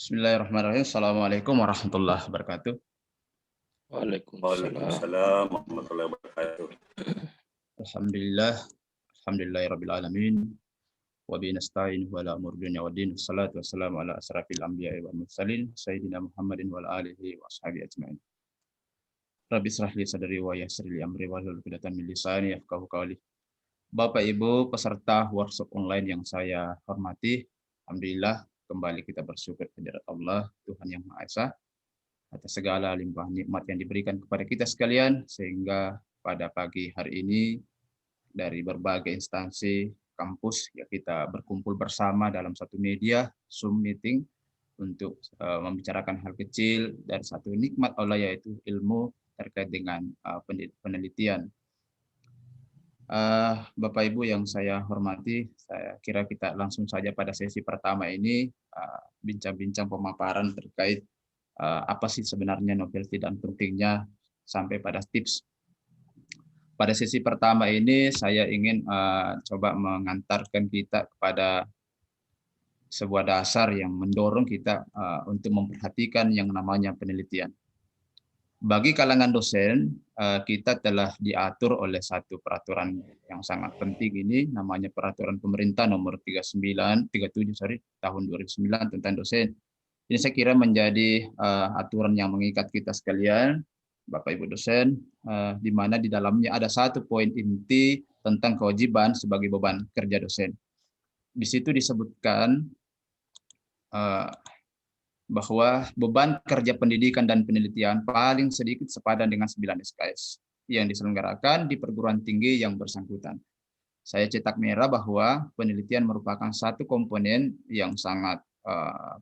Bismillahirrahmanirrahim. Assalamualaikum warahmatullahi wabarakatuh. Waalaikumsalam warahmatullahi wabarakatuh. Alhamdulillah, alhamdulillahirabbil alamin. Wa bihi nasta'in wa ala umuri dunya waddin. Wassalatu wassalamu ala asrafil anbiya'i wal mursalin sayyidina Muhammadin wa ala alihi wa ashabihi ajmain. Rabbi israh li sadri wa yassir li amri wahlul 'uqdatam min lisani yafqahu qawli. Bapak Ibu peserta workshop online yang saya hormati, alhamdulillah kembali kita bersyukur kehadirat Allah, Tuhan Yang Maha Esa, atas segala limpahan nikmat yang diberikan kepada kita sekalian, sehingga pada pagi hari ini dari berbagai instansi kampus ya kita berkumpul bersama dalam satu media Zoom meeting untuk membicarakan hal kecil dan satu nikmat Allah, yaitu ilmu terkait dengan penelitian. Bapak Ibu yang saya hormati, saya kira kita langsung saja pada sesi pertama ini bincang-bincang pemaparan terkait apa sih sebenarnya novelty dan pentingnya sampai pada tips. Pada sesi pertama ini saya ingin coba mengantarkan kita kepada sebuah dasar yang mendorong kita untuk memperhatikan yang namanya penelitian. Bagi kalangan dosen, kita telah diatur oleh satu peraturan yang sangat penting ini, namanya Peraturan Pemerintah Nomor 37 Tahun 2009 tentang dosen. Ini saya kira menjadi aturan yang mengikat kita sekalian, Bapak Ibu dosen, di mana di dalamnya ada satu poin inti tentang kewajiban sebagai beban kerja dosen. Di situ disebutkan bahwa beban kerja pendidikan dan penelitian paling sedikit sepadan dengan 9 SKS yang diselenggarakan di perguruan tinggi yang bersangkutan. Saya cetak merah bahwa penelitian merupakan satu komponen yang sangat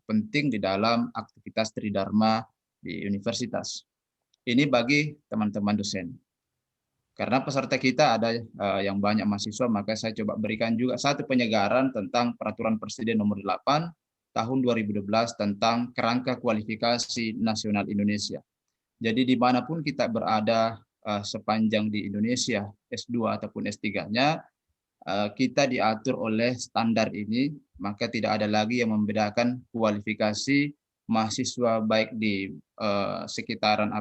penting di dalam aktivitas tridharma di universitas. Ini bagi teman-teman dosen. Karena peserta kita ada yang banyak mahasiswa, maka saya coba berikan juga satu penyegaran tentang Peraturan Presiden Nomor 8 Tahun 2012 tentang kerangka kualifikasi nasional Indonesia. Jadi dimanapun kita berada sepanjang di Indonesia, S2 ataupun S3-nya, kita diatur oleh standar ini, maka tidak ada lagi yang membedakan kualifikasi mahasiswa baik di sekitaran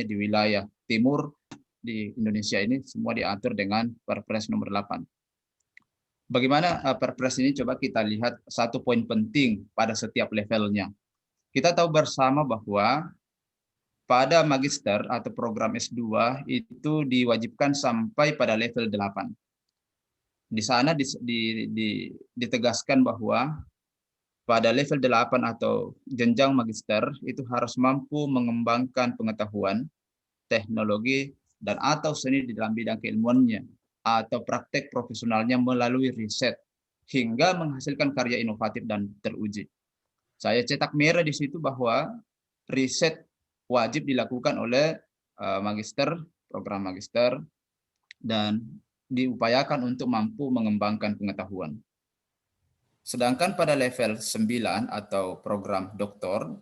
di wilayah timur di Indonesia ini, semua diatur dengan Perpres Nomor 8. Bagaimana Perpres ini? Coba kita lihat satu poin penting pada setiap levelnya. Kita tahu bersama bahwa pada magister atau program S2 itu diwajibkan sampai pada level 8. Di sana ditegaskan bahwa pada level 8 atau jenjang magister itu harus mampu mengembangkan pengetahuan, teknologi, dan atau seni di dalam bidang keilmuannya atau praktek profesionalnya melalui riset hingga menghasilkan karya inovatif dan teruji. Saya cetak merah di situ bahwa riset wajib dilakukan oleh magister, program magister, dan diupayakan untuk mampu mengembangkan pengetahuan. Sedangkan pada level 9 atau program doktor,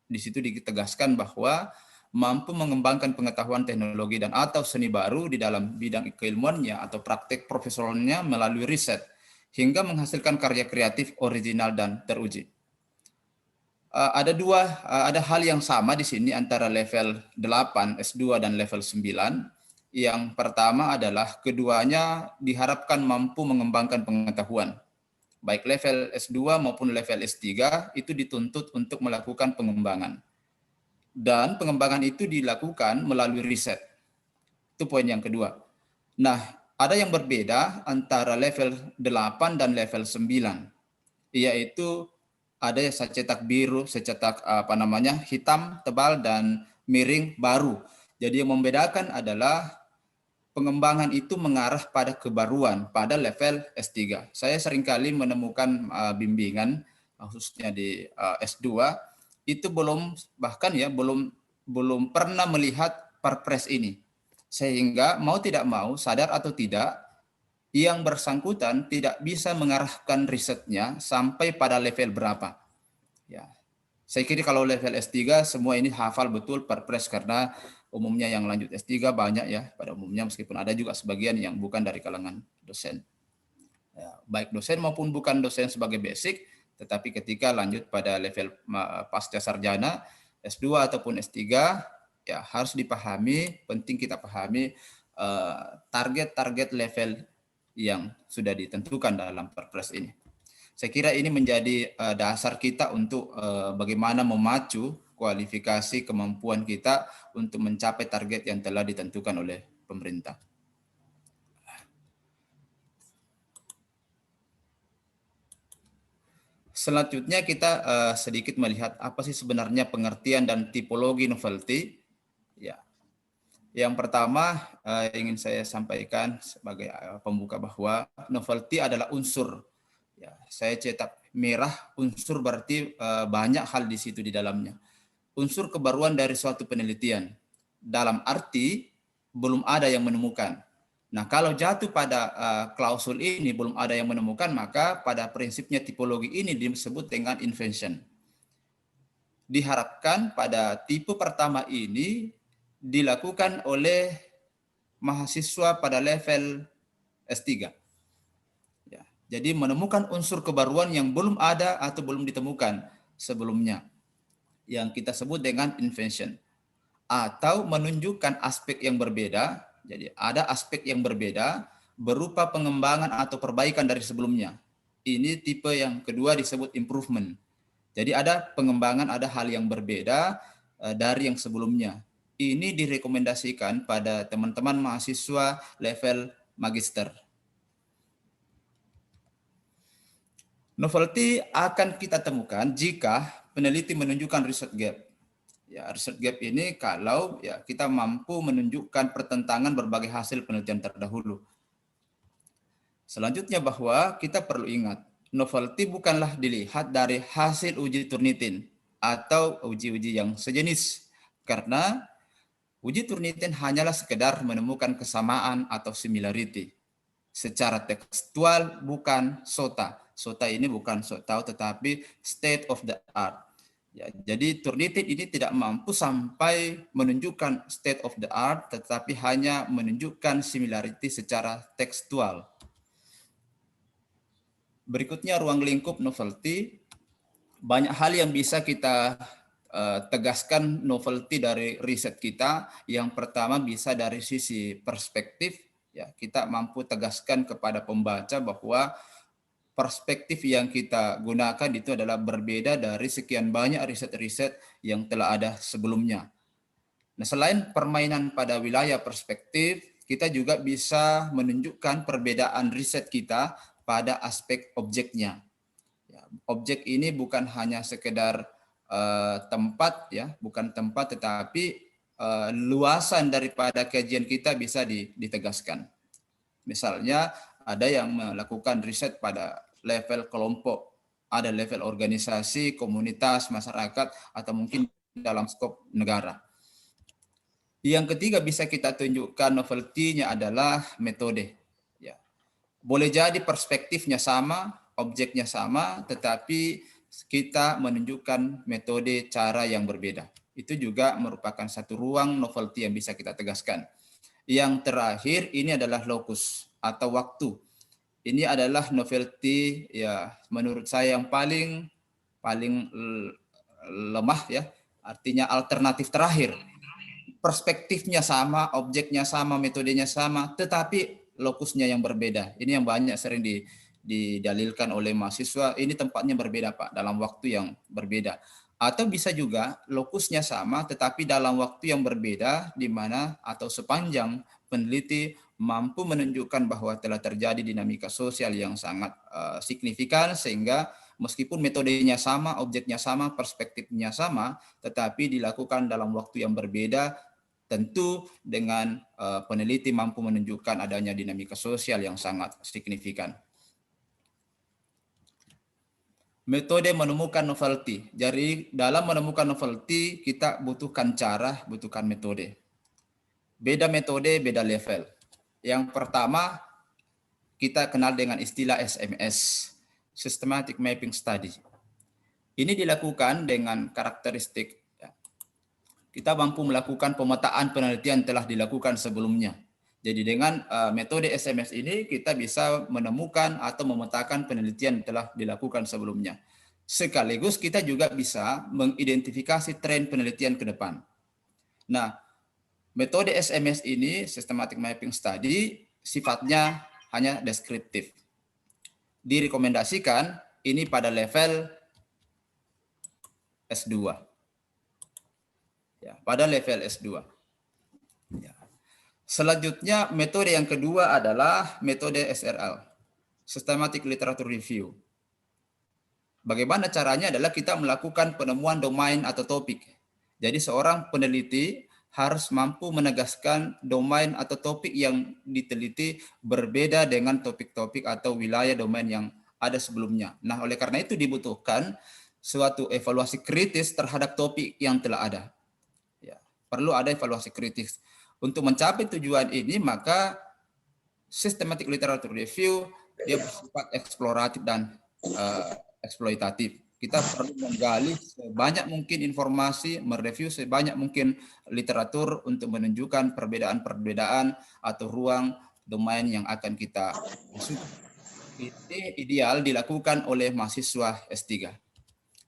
di situ ditegaskan bahwa mampu mengembangkan pengetahuan, teknologi, dan atau seni baru di dalam bidang keilmuannya atau praktek profesionalnya melalui riset hingga menghasilkan karya kreatif, original, dan teruji. Ada hal yang sama di sini antara level 8 S2 dan level 9. Yang pertama adalah keduanya diharapkan mampu mengembangkan pengetahuan. Baik level S2 maupun level S3 itu dituntut untuk melakukan pengembangan. Dan pengembangan itu dilakukan melalui riset. Itu poin yang kedua. Nah, ada yang berbeda antara level 8 dan level 9. Yaitu ada yang saya cetak biru, saya cetak hitam, tebal, dan miring baru. Jadi yang membedakan adalah pengembangan itu mengarah pada kebaruan pada level S3. Saya seringkali menemukan bimbingan khususnya di S2 itu belum pernah melihat Perpres ini. Sehingga mau tidak mau, sadar atau tidak, yang bersangkutan tidak bisa mengarahkan risetnya sampai pada level berapa. Ya. Saya kira kalau level S3 semua ini hafal betul Perpres karena umumnya yang lanjut S3 banyak ya pada umumnya, meskipun ada juga sebagian yang bukan dari kalangan dosen. Ya, baik dosen maupun bukan dosen sebagai basic, tetapi ketika lanjut pada level pasca sarjana S2 ataupun S3 ya harus dipahami, penting kita pahami target-target level yang sudah ditentukan dalam Perpres ini. Saya kira ini menjadi dasar kita untuk bagaimana memacu kualifikasi kemampuan kita untuk mencapai target yang telah ditentukan oleh pemerintah. Selanjutnya kita sedikit melihat apa sih sebenarnya pengertian dan tipologi novelty. Ya, yang pertama ingin saya sampaikan sebagai pembuka bahwa novelty adalah unsur. Ya, saya cetak merah unsur berarti banyak hal di situ di dalamnya. Unsur kebaruan dari suatu penelitian. Dalam arti belum ada yang menemukan. Nah, kalau jatuh pada klausul ini belum ada yang menemukan, maka pada prinsipnya tipologi ini disebut dengan invention. Diharapkan pada tipe pertama ini dilakukan oleh mahasiswa pada level S3. Ya, jadi menemukan unsur kebaruan yang belum ada atau belum ditemukan sebelumnya, yang kita sebut dengan invention. Atau menunjukkan aspek yang berbeda, jadi ada aspek yang berbeda berupa pengembangan atau perbaikan dari sebelumnya. Ini tipe yang kedua disebut improvement. Jadi ada pengembangan, ada hal yang berbeda dari yang sebelumnya. Ini direkomendasikan pada teman-teman mahasiswa level magister. Novelty akan kita temukan jika peneliti menunjukkan research gap. Ya, research gap ini kalau ya kita mampu menunjukkan pertentangan berbagai hasil penelitian terdahulu. Selanjutnya bahwa kita perlu ingat, novelty bukanlah dilihat dari hasil uji Turnitin atau uji-uji yang sejenis. Karena uji Turnitin hanyalah sekedar menemukan kesamaan atau similarity. Secara tekstual bukan SOTA. SOTA ini bukan sok tahu tetapi state of the art. Ya, jadi Turnitin ini tidak mampu sampai menunjukkan state of the art, tetapi hanya menunjukkan similarity secara tekstual. Berikutnya ruang lingkup novelty. Banyak hal yang bisa kita tegaskan novelty dari riset kita. Yang pertama bisa dari sisi perspektif. Ya, kita mampu tegaskan kepada pembaca bahwa perspektif yang kita gunakan itu adalah berbeda dari sekian banyak riset-riset yang telah ada sebelumnya. Nah, selain permainan pada wilayah perspektif, kita juga bisa menunjukkan perbedaan riset kita pada aspek objeknya. Ya, objek ini bukan hanya sekedar tempat, ya, bukan tempat, tetapi luasan daripada kajian kita bisa ditegaskan. Misalnya ada yang melakukan riset pada level kelompok, ada level organisasi, komunitas, masyarakat, atau mungkin dalam skop negara. Yang ketiga bisa kita tunjukkan novelty-nya adalah metode. Ya. Boleh jadi perspektifnya sama, objeknya sama, tetapi kita menunjukkan metode cara yang berbeda. Itu juga merupakan satu ruang novelty yang bisa kita tegaskan. Yang terakhir ini adalah lokus atau waktu. Ini adalah novelty ya menurut saya yang paling lemah ya. Artinya alternatif terakhir. Perspektifnya sama, objeknya sama, metodenya sama, tetapi lokusnya yang berbeda. Ini yang banyak sering didalilkan oleh mahasiswa. Ini tempatnya berbeda Pak, dalam waktu yang berbeda. Atau bisa juga lokusnya sama, tetapi dalam waktu yang berbeda, di mana atau sepanjang peneliti mampu menunjukkan bahwa telah terjadi dinamika sosial yang sangat signifikan, sehingga meskipun metodenya sama, objeknya sama, perspektifnya sama, tetapi dilakukan dalam waktu yang berbeda, tentu dengan peneliti mampu menunjukkan adanya dinamika sosial yang sangat signifikan. Metode menemukan novelty. Jadi dalam menemukan novelty kita butuhkan cara, butuhkan metode. Beda metode, beda level. Yang pertama kita kenal dengan istilah SMS, Systematic Mapping Study. Ini dilakukan dengan karakteristik ya, kita mampu melakukan pemetaan penelitian telah dilakukan sebelumnya. Jadi dengan metode SMS ini kita bisa menemukan atau memetakan penelitian yang telah dilakukan sebelumnya. Sekaligus kita juga bisa mengidentifikasi tren penelitian ke depan. Nah, metode SMS ini, Systematic Mapping Study, sifatnya hanya deskriptif. Direkomendasikan ini pada level S2. Ya, pada level S2. Ya. Selanjutnya, metode yang kedua adalah metode SRL, Systematic Literature Review. Bagaimana caranya adalah kita melakukan penemuan domain atau topik. Jadi seorang peneliti harus mampu menegaskan domain atau topik yang diteliti berbeda dengan topik-topik atau wilayah domain yang ada sebelumnya. Nah, oleh karena itu dibutuhkan suatu evaluasi kritis terhadap topik yang telah ada. Ya, perlu ada evaluasi kritis. Untuk mencapai tujuan ini, maka Systematic Literature Review dia bersifat eksploratif dan eksploitatif. Kita perlu menggali sebanyak mungkin informasi, mereview sebanyak mungkin literatur untuk menunjukkan perbedaan-perbedaan atau ruang domain yang akan kita masuk. Ini ideal dilakukan oleh mahasiswa S3.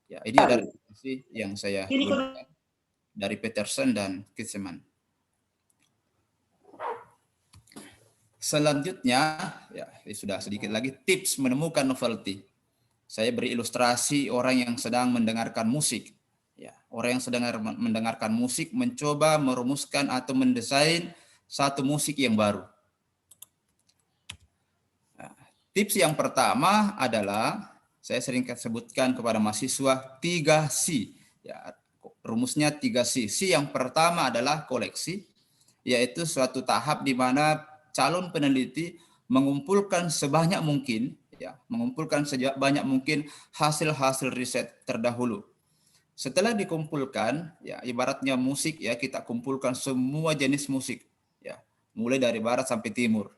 Ya, ini adalah definisi yang saya gunakan dari Peterson dan Kitzeman. Selanjutnya, ya sudah sedikit lagi tips menemukan novelty. Saya beri ilustrasi orang yang sedang mendengarkan musik. Ya, orang yang sedang mendengarkan musik mencoba merumuskan atau mendesain satu musik yang baru. Nah, tips yang pertama adalah saya sering sebutkan kepada mahasiswa 3C. Ya, rumusnya 3C. C yang pertama adalah koleksi, yaitu suatu tahap di mana calon peneliti mengumpulkan sebanyak mungkin, ya, mengumpulkan sebanyak mungkin hasil-hasil riset terdahulu. Setelah dikumpulkan, ya ibaratnya musik, ya kita kumpulkan semua jenis musik, ya mulai dari barat sampai timur.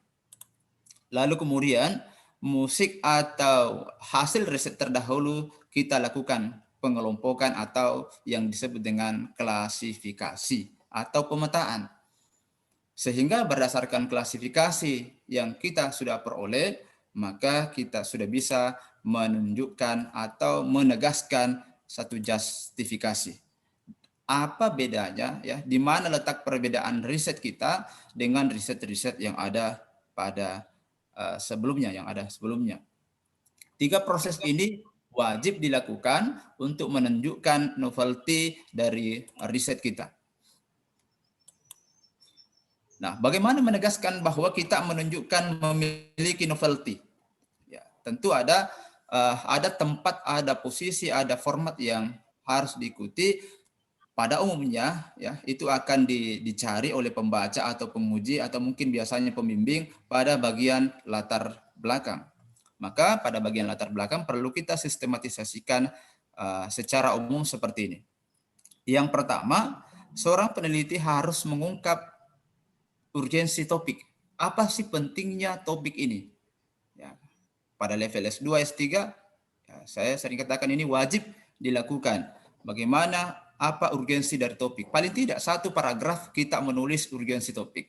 Lalu kemudian musik atau hasil riset terdahulu kita lakukan pengelompokan atau yang disebut dengan klasifikasi atau pemetaan. Sehingga berdasarkan klasifikasi yang kita sudah peroleh, maka kita sudah bisa menunjukkan atau menegaskan satu justifikasi. Apa bedanya ya? Di mana letak perbedaan riset kita dengan riset-riset yang ada pada sebelumnya, yang ada sebelumnya. 3 proses ini wajib dilakukan untuk menunjukkan novelty dari riset kita. Nah, bagaimana menegaskan bahwa kita menunjukkan memiliki novelty? Ya, tentu ada tempat, ada posisi, ada format yang harus diikuti. Pada umumnya, ya itu akan dicari oleh pembaca atau penguji atau mungkin biasanya pembimbing pada bagian latar belakang. Maka pada bagian latar belakang perlu kita sistematisasikan secara umum seperti ini. Yang pertama, seorang peneliti harus mengungkap urgensi topik. Apa sih pentingnya topik ini? Ya, pada level S2, S3, ya, saya sering katakan ini wajib dilakukan. Bagaimana, apa urgensi dari topik? Paling tidak satu paragraf kita menulis urgensi topik.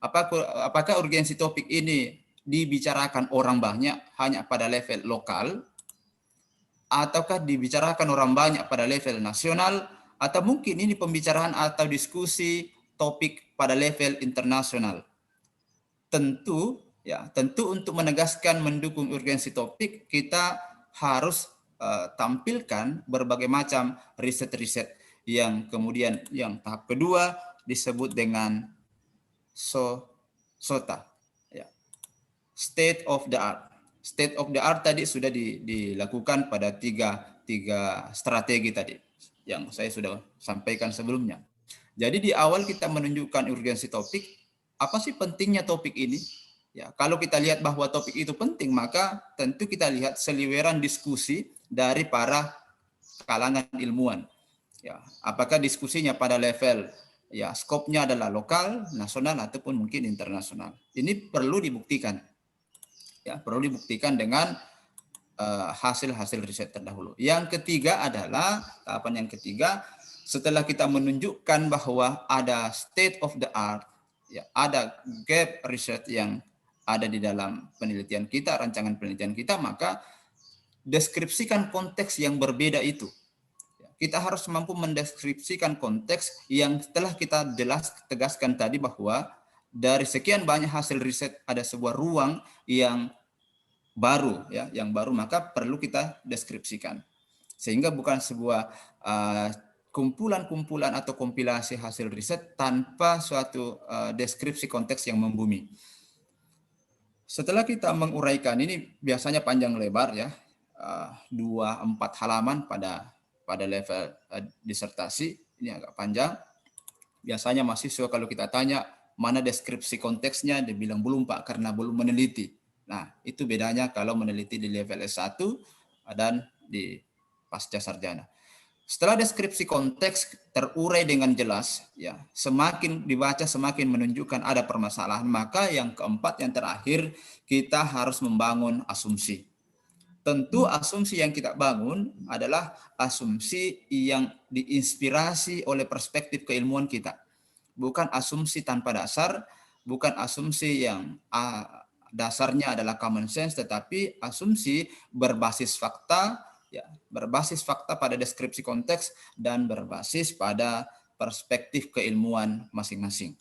Apakah urgensi topik ini dibicarakan orang banyak hanya pada level lokal? Ataukah dibicarakan orang banyak pada level nasional? Atau mungkin ini pembicaraan atau diskusi topik pada level internasional. Tentu untuk menegaskan mendukung urgensi topik kita harus tampilkan berbagai macam riset-riset yang kemudian yang tahap kedua disebut dengan SOTA, ya. State of the art. State of the art tadi sudah dilakukan pada tiga strategi tadi yang saya sudah sampaikan sebelumnya. Jadi di awal kita menunjukkan urgensi topik, apa sih pentingnya topik ini? Ya, kalau kita lihat bahwa topik itu penting, maka tentu kita lihat seliweran diskusi dari para kalangan ilmuwan. Ya, apakah diskusinya pada level ya skopnya adalah lokal, nasional ataupun mungkin internasional. Ini perlu dibuktikan. Ya, perlu dibuktikan dengan hasil-hasil riset terdahulu. Yang ketiga adalah tahapan yang ketiga, setelah kita menunjukkan bahwa ada state of the art, ya, ada gap riset yang ada di dalam penelitian kita, rancangan penelitian kita, maka deskripsikan konteks yang berbeda itu. Kita harus mampu mendeskripsikan konteks yang telah kita tegaskan tadi, bahwa dari sekian banyak hasil riset ada sebuah ruang yang baru, ya, yang baru, maka perlu kita deskripsikan. Sehingga bukan sebuah kumpulan-kumpulan atau kompilasi hasil riset tanpa suatu deskripsi konteks yang membumi. Setelah kita menguraikan ini, biasanya panjang lebar, ya, 2-4 halaman pada level disertasi, ini agak panjang. Biasanya mahasiswa kalau kita tanya mana deskripsi konteksnya, dia bilang belum Pak, karena belum meneliti. Nah, itu bedanya kalau meneliti di level S1 dan di pasca sarjana. Setelah deskripsi konteks terurai dengan jelas, ya, semakin dibaca semakin menunjukkan ada permasalahan, maka yang keempat, yang terakhir, kita harus membangun asumsi. Tentu asumsi yang kita bangun adalah asumsi yang diinspirasi oleh perspektif keilmuan kita. Bukan asumsi tanpa dasar, bukan asumsi yang dasarnya adalah common sense, tetapi asumsi berbasis fakta, ya, berbasis fakta pada deskripsi konteks dan berbasis pada perspektif keilmuan masing-masing.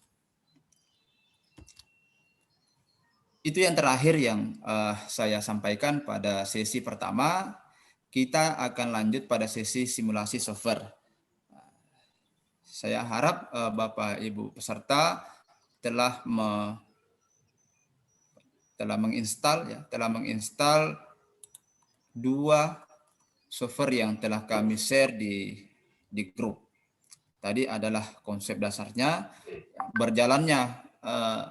Itu yang terakhir yang saya sampaikan pada sesi pertama. Kita akan lanjut pada sesi simulasi software. Saya harap Bapak Ibu peserta telah menginstal 2 software yang telah kami share di grup. Tadi adalah konsep dasarnya. Berjalannya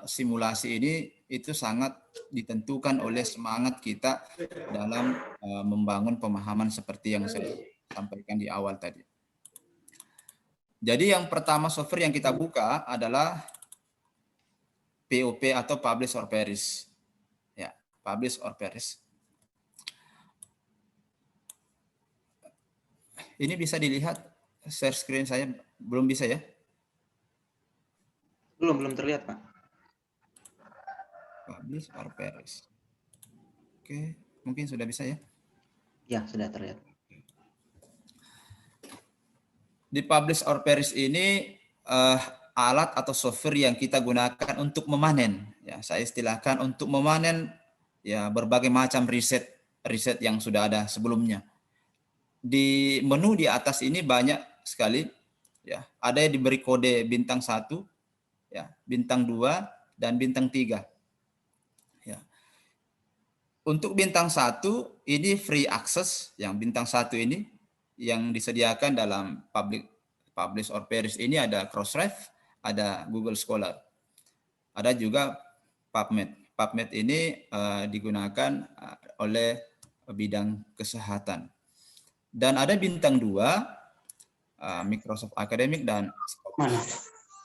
simulasi ini itu sangat ditentukan oleh semangat kita dalam membangun pemahaman seperti yang saya sampaikan di awal tadi. Jadi yang pertama software yang kita buka adalah POP atau Publish or Perish. Ya, Publish or Perish. Ini bisa dilihat share screen saya, belum bisa ya? Belum terlihat, Pak. Publish or Perish. Oke, mungkin sudah bisa ya? Ya, sudah terlihat. Di Publish or Perish ini alat atau software yang kita gunakan untuk memanen. Ya, saya istilahkan untuk memanen, ya, berbagai macam riset yang sudah ada sebelumnya. Di menu di atas ini banyak sekali, ya. Ada yang diberi kode bintang 1, ya, bintang 2 dan bintang 3. Ya. Untuk bintang 1 ini free access, yang bintang 1 ini yang disediakan dalam Publish or Perish ini ada Crossref, ada Google Scholar. Ada juga PubMed. PubMed ini digunakan oleh bidang kesehatan. Dan ada bintang 2, Microsoft Academic dan mana?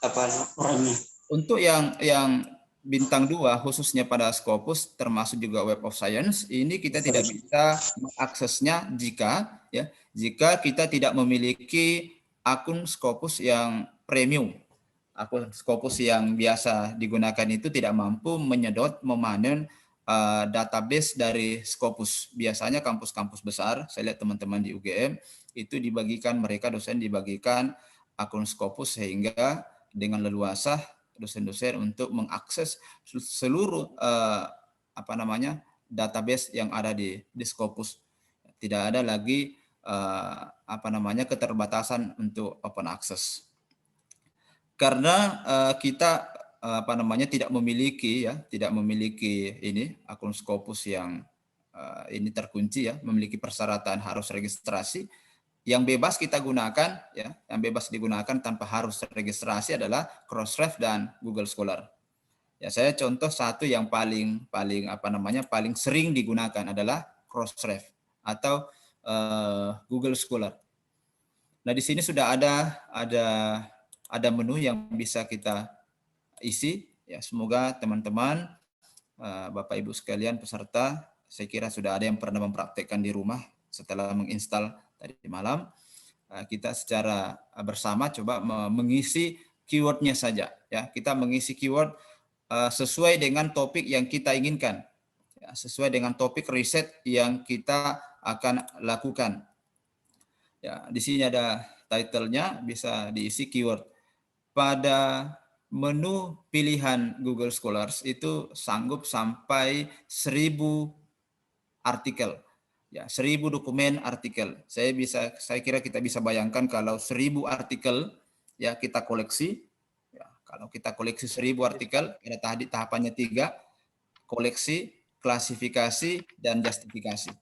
Apa orangnya? Untuk yang bintang 2 khususnya pada Scopus termasuk juga Web of Science, ini kita tidak bisa mengaksesnya jika kita tidak memiliki akun Scopus yang premium. Akun Scopus yang biasa digunakan itu tidak mampu menyedot, memanen database dari Scopus. Biasanya kampus-kampus besar, saya lihat teman-teman di UGM, itu dosen dibagikan akun Scopus sehingga dengan leluasa dosen-dosen untuk mengakses seluruh database yang ada di Scopus. Tidak ada lagi keterbatasan untuk open access. Karena kita tidak memiliki ini akun Scopus yang ini terkunci, ya, memiliki persyaratan harus registrasi. Yang bebas kita gunakan, ya, yang bebas digunakan tanpa harus registrasi adalah Crossref dan Google Scholar. Ya, saya contoh satu yang paling sering digunakan adalah Crossref atau Google Scholar. Nah, di sini sudah ada menu yang bisa kita isi, ya. Semoga teman-teman, Bapak Ibu sekalian peserta Saya kira sudah ada yang pernah mempraktekkan di rumah setelah menginstal tadi malam. Kita secara bersama coba mengisi keywordnya saja. Ya, kita mengisi keyword sesuai dengan topik yang kita inginkan. Ya, sesuai dengan topik riset yang kita akan lakukan. Ya, di sini ada title-nya, bisa diisi keyword. Pada menu pilihan Google Scholars itu sanggup sampai 1000 artikel. Ya, 1000 dokumen artikel. Saya kira kita bisa bayangkan kalau 1000 artikel ya kita koleksi. Ya, kalau kita koleksi 1000 artikel, ada tahapannya 3, koleksi, klasifikasi, dan justifikasi.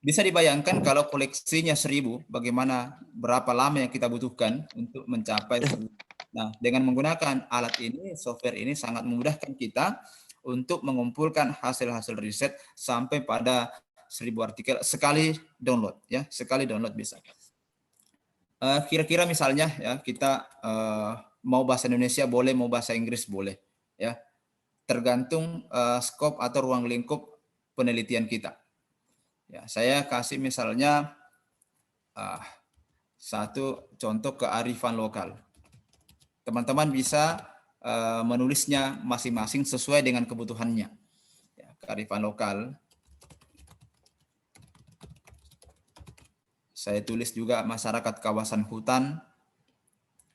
Bisa dibayangkan kalau koleksinya 1000, bagaimana berapa lama yang kita butuhkan untuk mencapai 1000. Nah, dengan menggunakan alat ini, software ini sangat memudahkan kita untuk mengumpulkan hasil-hasil riset sampai pada 1000 artikel sekali download, ya, sekali download bisa. Kira-kira misalnya ya kita mau bahasa Indonesia boleh, mau bahasa Inggris boleh, ya, tergantung skop atau ruang lingkup penelitian kita. Ya, saya kasih misalnya satu contoh kearifan lokal. Teman-teman bisa menulisnya masing-masing sesuai dengan kebutuhannya. Ya, kearifan lokal. Saya tulis juga masyarakat kawasan hutan.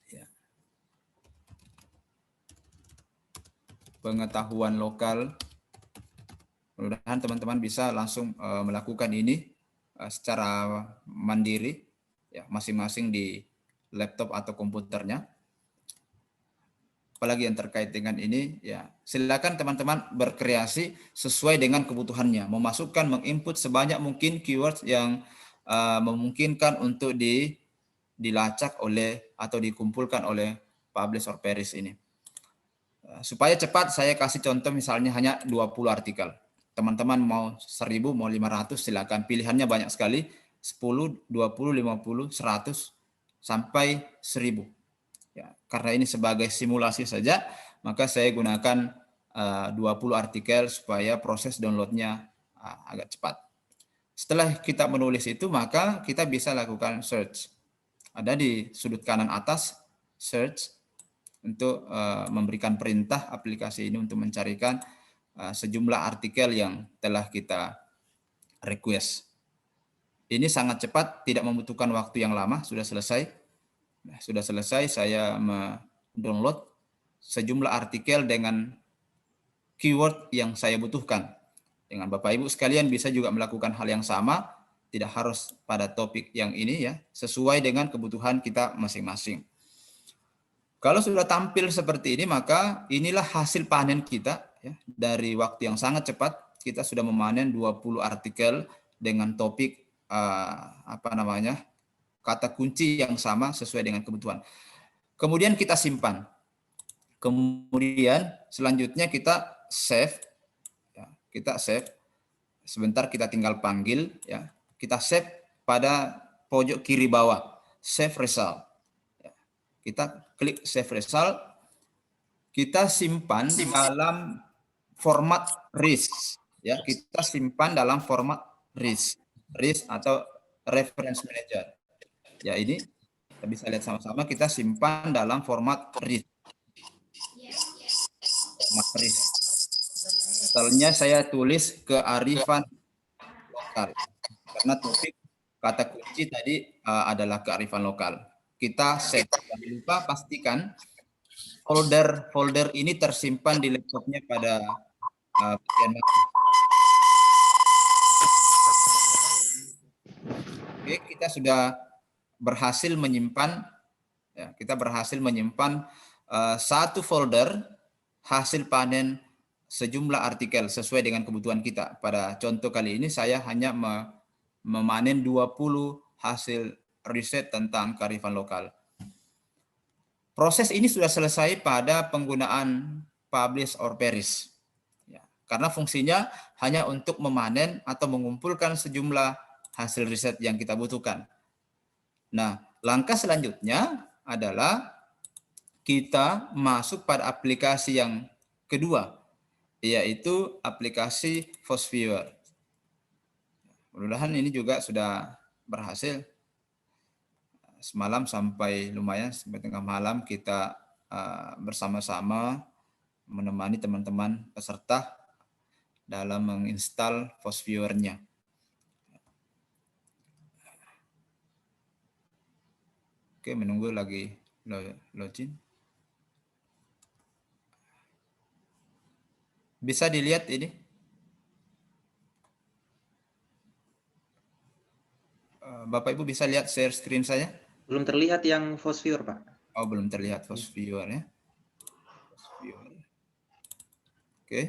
Ya. Pengetahuan lokal. Mudah-mudahan teman-teman bisa langsung melakukan ini secara mandiri, ya, masing-masing di laptop atau komputernya. Apalagi yang terkait dengan ini, ya silakan teman-teman berkreasi sesuai dengan kebutuhannya, memasukkan, menginput sebanyak mungkin keyword yang memungkinkan untuk dilacak oleh atau dikumpulkan oleh publish or perish ini. Supaya cepat, saya kasih contoh misalnya hanya 20 artikel. Teman-teman mau 1000, mau 500, silakan. Pilihannya banyak sekali, 10, 20, 50, 100, sampai 1000. Ya, karena ini sebagai simulasi saja, maka saya gunakan 20 artikel supaya proses downloadnya agak cepat. Setelah kita menulis itu, maka kita bisa lakukan search. Ada di sudut kanan atas, search, untuk memberikan perintah aplikasi ini untuk mencarikan sejumlah artikel yang telah kita request. Ini sangat cepat, tidak membutuhkan waktu yang lama, sudah selesai. Nah, sudah selesai, saya mendownload sejumlah artikel dengan keyword yang saya butuhkan. Dengan Bapak Ibu sekalian bisa juga melakukan hal yang sama, tidak harus pada topik yang ini ya, sesuai dengan kebutuhan kita masing-masing. Kalau sudah tampil seperti ini, maka inilah hasil panen kita. Ya, dari waktu yang sangat cepat, kita sudah memanen 20 artikel dengan topik kata kunci yang sama sesuai dengan kebutuhan. Kemudian kita simpan. Kemudian selanjutnya kita save. Ya, kita save. Sebentar kita tinggal panggil. Ya, kita save pada pojok kiri bawah. Save result. Kita klik save result, kita simpan dalam format RIS, ya, kita simpan dalam format RIS atau reference manager. Ya, ini kita bisa lihat sama-sama, kita simpan dalam format RIS. Format RIS. Misalnya saya tulis kearifan lokal, karena topik kata kunci tadi adalah kearifan lokal. Kita save. Jangan lupa pastikan folder ini tersimpan di laptopnya pada bagian bawah. Oke, kita sudah berhasil menyimpan, ya, satu folder hasil panen sejumlah artikel sesuai dengan kebutuhan kita. Pada contoh kali ini saya hanya memanen 20 hasil riset tentang kearifan lokal. Proses ini sudah selesai pada penggunaan publish or perish. Ya, karena fungsinya hanya untuk memanen atau mengumpulkan sejumlah hasil riset yang kita butuhkan. Nah, langkah selanjutnya adalah kita masuk pada aplikasi yang kedua, yaitu aplikasi FOSS Viewer. Mudah-mudahan ini juga sudah berhasil. Semalam sampai lumayan sampai tengah malam kita bersama-sama menemani teman-teman peserta dalam menginstal FOSViewer-nya. Oke, menunggu lagi login. Bisa dilihat ini? Bapak Ibu bisa lihat share screen saya? Belum terlihat yang FOSViewer, Pak. Oh, belum terlihat FOSViewer ya. FOSViewer. Oke.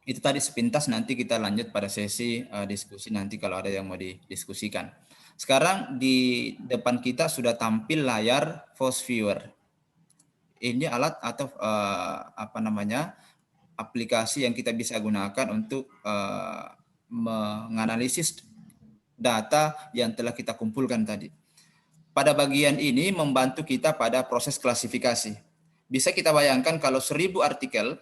Itu tadi sepintas, nanti kita lanjut pada sesi diskusi nanti kalau ada yang mau didiskusikan. Sekarang di depan kita sudah tampil layar FOSViewer. Ini alat atau aplikasi yang kita bisa gunakan untuk menganalisis data yang telah kita kumpulkan tadi. Pada bagian ini membantu kita pada proses klasifikasi. Bisa kita bayangkan kalau 1000 artikel,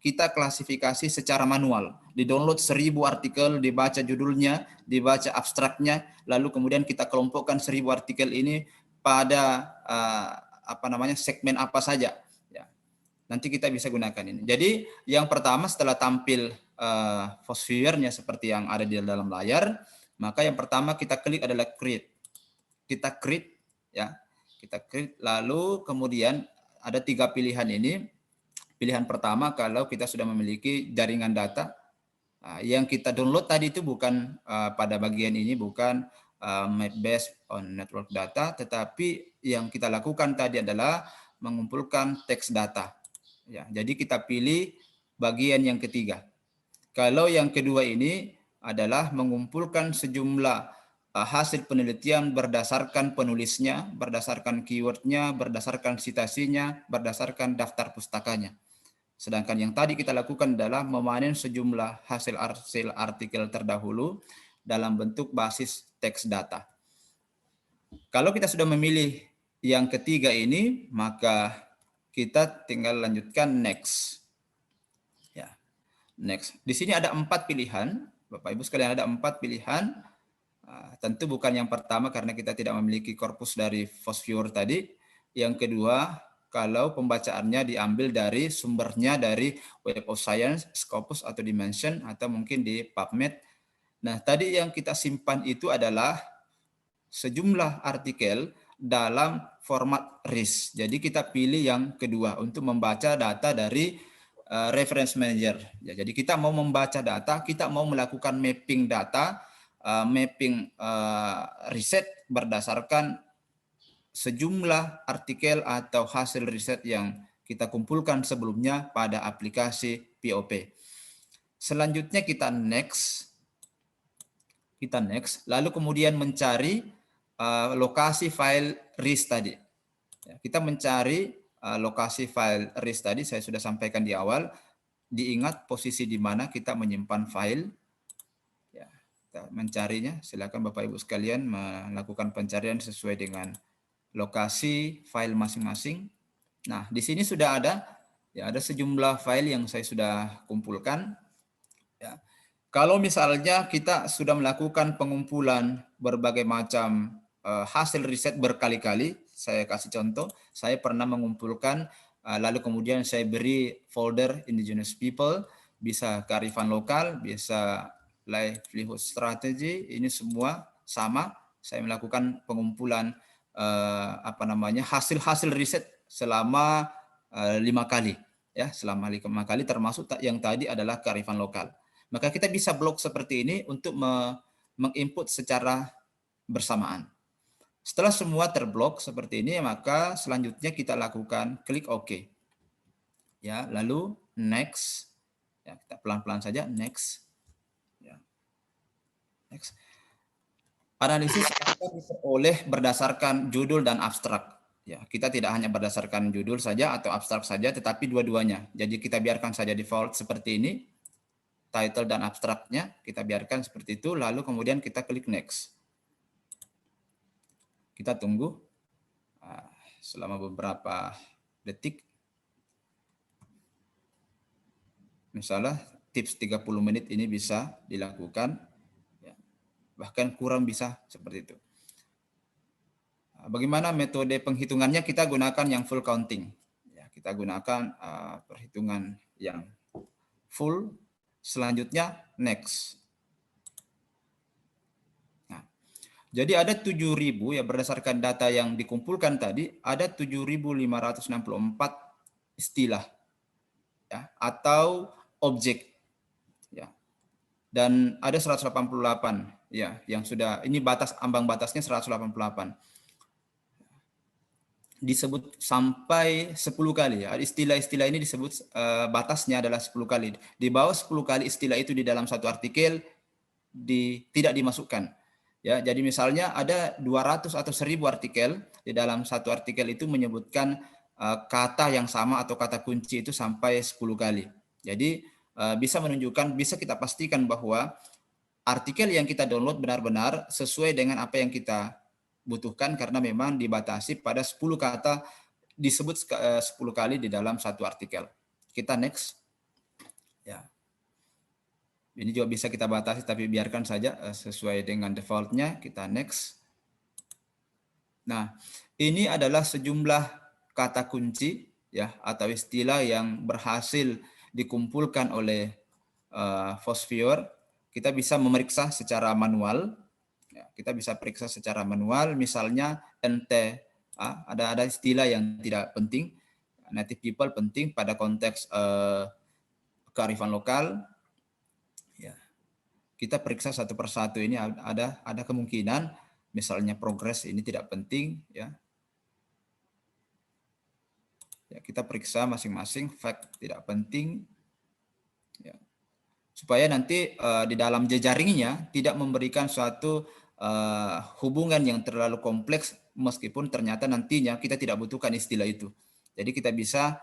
kita klasifikasi secara manual. Di-download 1000 artikel, dibaca judulnya, dibaca abstraknya, lalu kemudian kita kelompokkan 1000 artikel ini pada segmen apa saja. Ya. Nanti kita bisa gunakan ini. Jadi yang pertama setelah tampil FOSViewer-nya seperti yang ada di dalam layar, maka yang pertama kita klik adalah create. Kita create, ya, kita create. Lalu kemudian ada 3 pilihan ini. Pilihan pertama kalau kita sudah memiliki jaringan data, yang kita download tadi itu bukan pada bagian ini bukan map based on network data, tetapi yang kita lakukan tadi adalah mengumpulkan teks data. Ya, jadi kita pilih bagian yang ketiga. Kalau yang kedua ini adalah mengumpulkan sejumlah hasil penelitian berdasarkan penulisnya, berdasarkan keywordnya, berdasarkan citasinya, berdasarkan daftar pustakanya. Sedangkan yang tadi kita lakukan adalah memanen sejumlah hasil artikel terdahulu dalam bentuk basis teks data. Kalau kita sudah memilih yang ketiga ini, maka kita tinggal lanjutkan next. Ya, next. Di sini ada 4 pilihan, Bapak Ibu sekalian, ada 4 pilihan. Tentu bukan yang pertama karena kita tidak memiliki korpus dari FOSViewer tadi. Yang kedua, kalau pembacaannya diambil dari sumbernya dari Web of Science, Scopus atau Dimension, atau mungkin di PubMed. Nah, tadi yang kita simpan itu adalah sejumlah artikel dalam format RIS. Jadi kita pilih yang kedua untuk membaca data dari Reference Manager. Ya, jadi kita mau membaca data, kita mau melakukan mapping data, mapping riset berdasarkan sejumlah artikel atau hasil riset yang kita kumpulkan sebelumnya pada aplikasi POP. Selanjutnya kita next. Kita next, lalu kemudian mencari lokasi file RIS tadi. Ya, kita mencari lokasi file RIS tadi, saya sudah sampaikan di awal. Diingat posisi di mana kita menyimpan file. Ya, kita mencarinya, silakan Bapak Ibu sekalian melakukan pencarian sesuai dengan lokasi file masing-masing. Nah, di sini sudah ada, ya, ada sejumlah file yang saya sudah kumpulkan. Ya. Kalau misalnya kita sudah melakukan pengumpulan berbagai macam hasil riset berkali-kali, saya kasih contoh, saya pernah mengumpulkan, lalu kemudian saya beri folder Indigenous People, bisa kearifan lokal, bisa livelihood strategy, ini semua sama. Saya melakukan pengumpulan hasil-hasil riset selama 5 kali, ya, selama 5 kali, termasuk yang tadi adalah kearifan lokal. Maka kita bisa blok seperti ini untuk menginput secara bersamaan. Setelah semua terblok seperti ini, maka selanjutnya kita lakukan klik OK. Ya, lalu next. Ya, kita pelan-pelan saja next. Ya. Next. Analisis akan diperoleh berdasarkan judul dan abstrak. Ya, kita tidak hanya berdasarkan judul saja atau abstrak saja, tetapi dua-duanya. Jadi kita biarkan saja default seperti ini, title dan abstraknya kita biarkan seperti itu, lalu kemudian kita klik next. Kita tunggu selama beberapa detik. Misalnya tips 30 menit ini bisa dilakukan. Ya. bahkan kurang bisa seperti itu. Bagaimana metode penghitungannya? Kita gunakan yang full counting. Ya, kita gunakan perhitungan yang full. Selanjutnya next. Nah, jadi ada 7.000 ya, berdasarkan data yang dikumpulkan tadi, ada 7.564 istilah ya, atau objek ya. Dan ada 188 ya yang sudah, ini batas, ambang batasnya 188. Disebut sampai 10 kali ya. Istilah-istilah ini disebut batasnya adalah 10 kali. Di bawah 10 kali istilah itu di dalam satu artikel tidak dimasukkan. Ya, jadi misalnya ada 200 atau 1000 artikel, di dalam satu artikel itu menyebutkan kata yang sama atau kata kunci itu sampai 10 kali. Jadi bisa menunjukkan, bisa kita pastikan bahwa artikel yang kita download benar-benar sesuai dengan apa yang kita butuhkan, karena memang dibatasi pada 10 kata, disebut 10 kali di dalam satu artikel. Kita next. Ya. Ini juga bisa kita batasi, tapi biarkan saja sesuai dengan defaultnya. Kita next. Nah, ini adalah sejumlah kata kunci ya atau istilah yang berhasil dikumpulkan oleh Fosvior. Kita bisa memeriksa secara manual. Kita bisa periksa secara manual, misalnya ada istilah yang tidak penting, native people penting pada konteks kearifan lokal. Ya, kita periksa satu persatu, ini ada kemungkinan, misalnya progress ini tidak penting, ya. Ya, kita periksa masing-masing, fact tidak penting, ya. Supaya nanti di dalam jejaringnya tidak memberikan suatu hubungan yang terlalu kompleks, meskipun ternyata nantinya kita tidak butuhkan istilah itu. Jadi kita bisa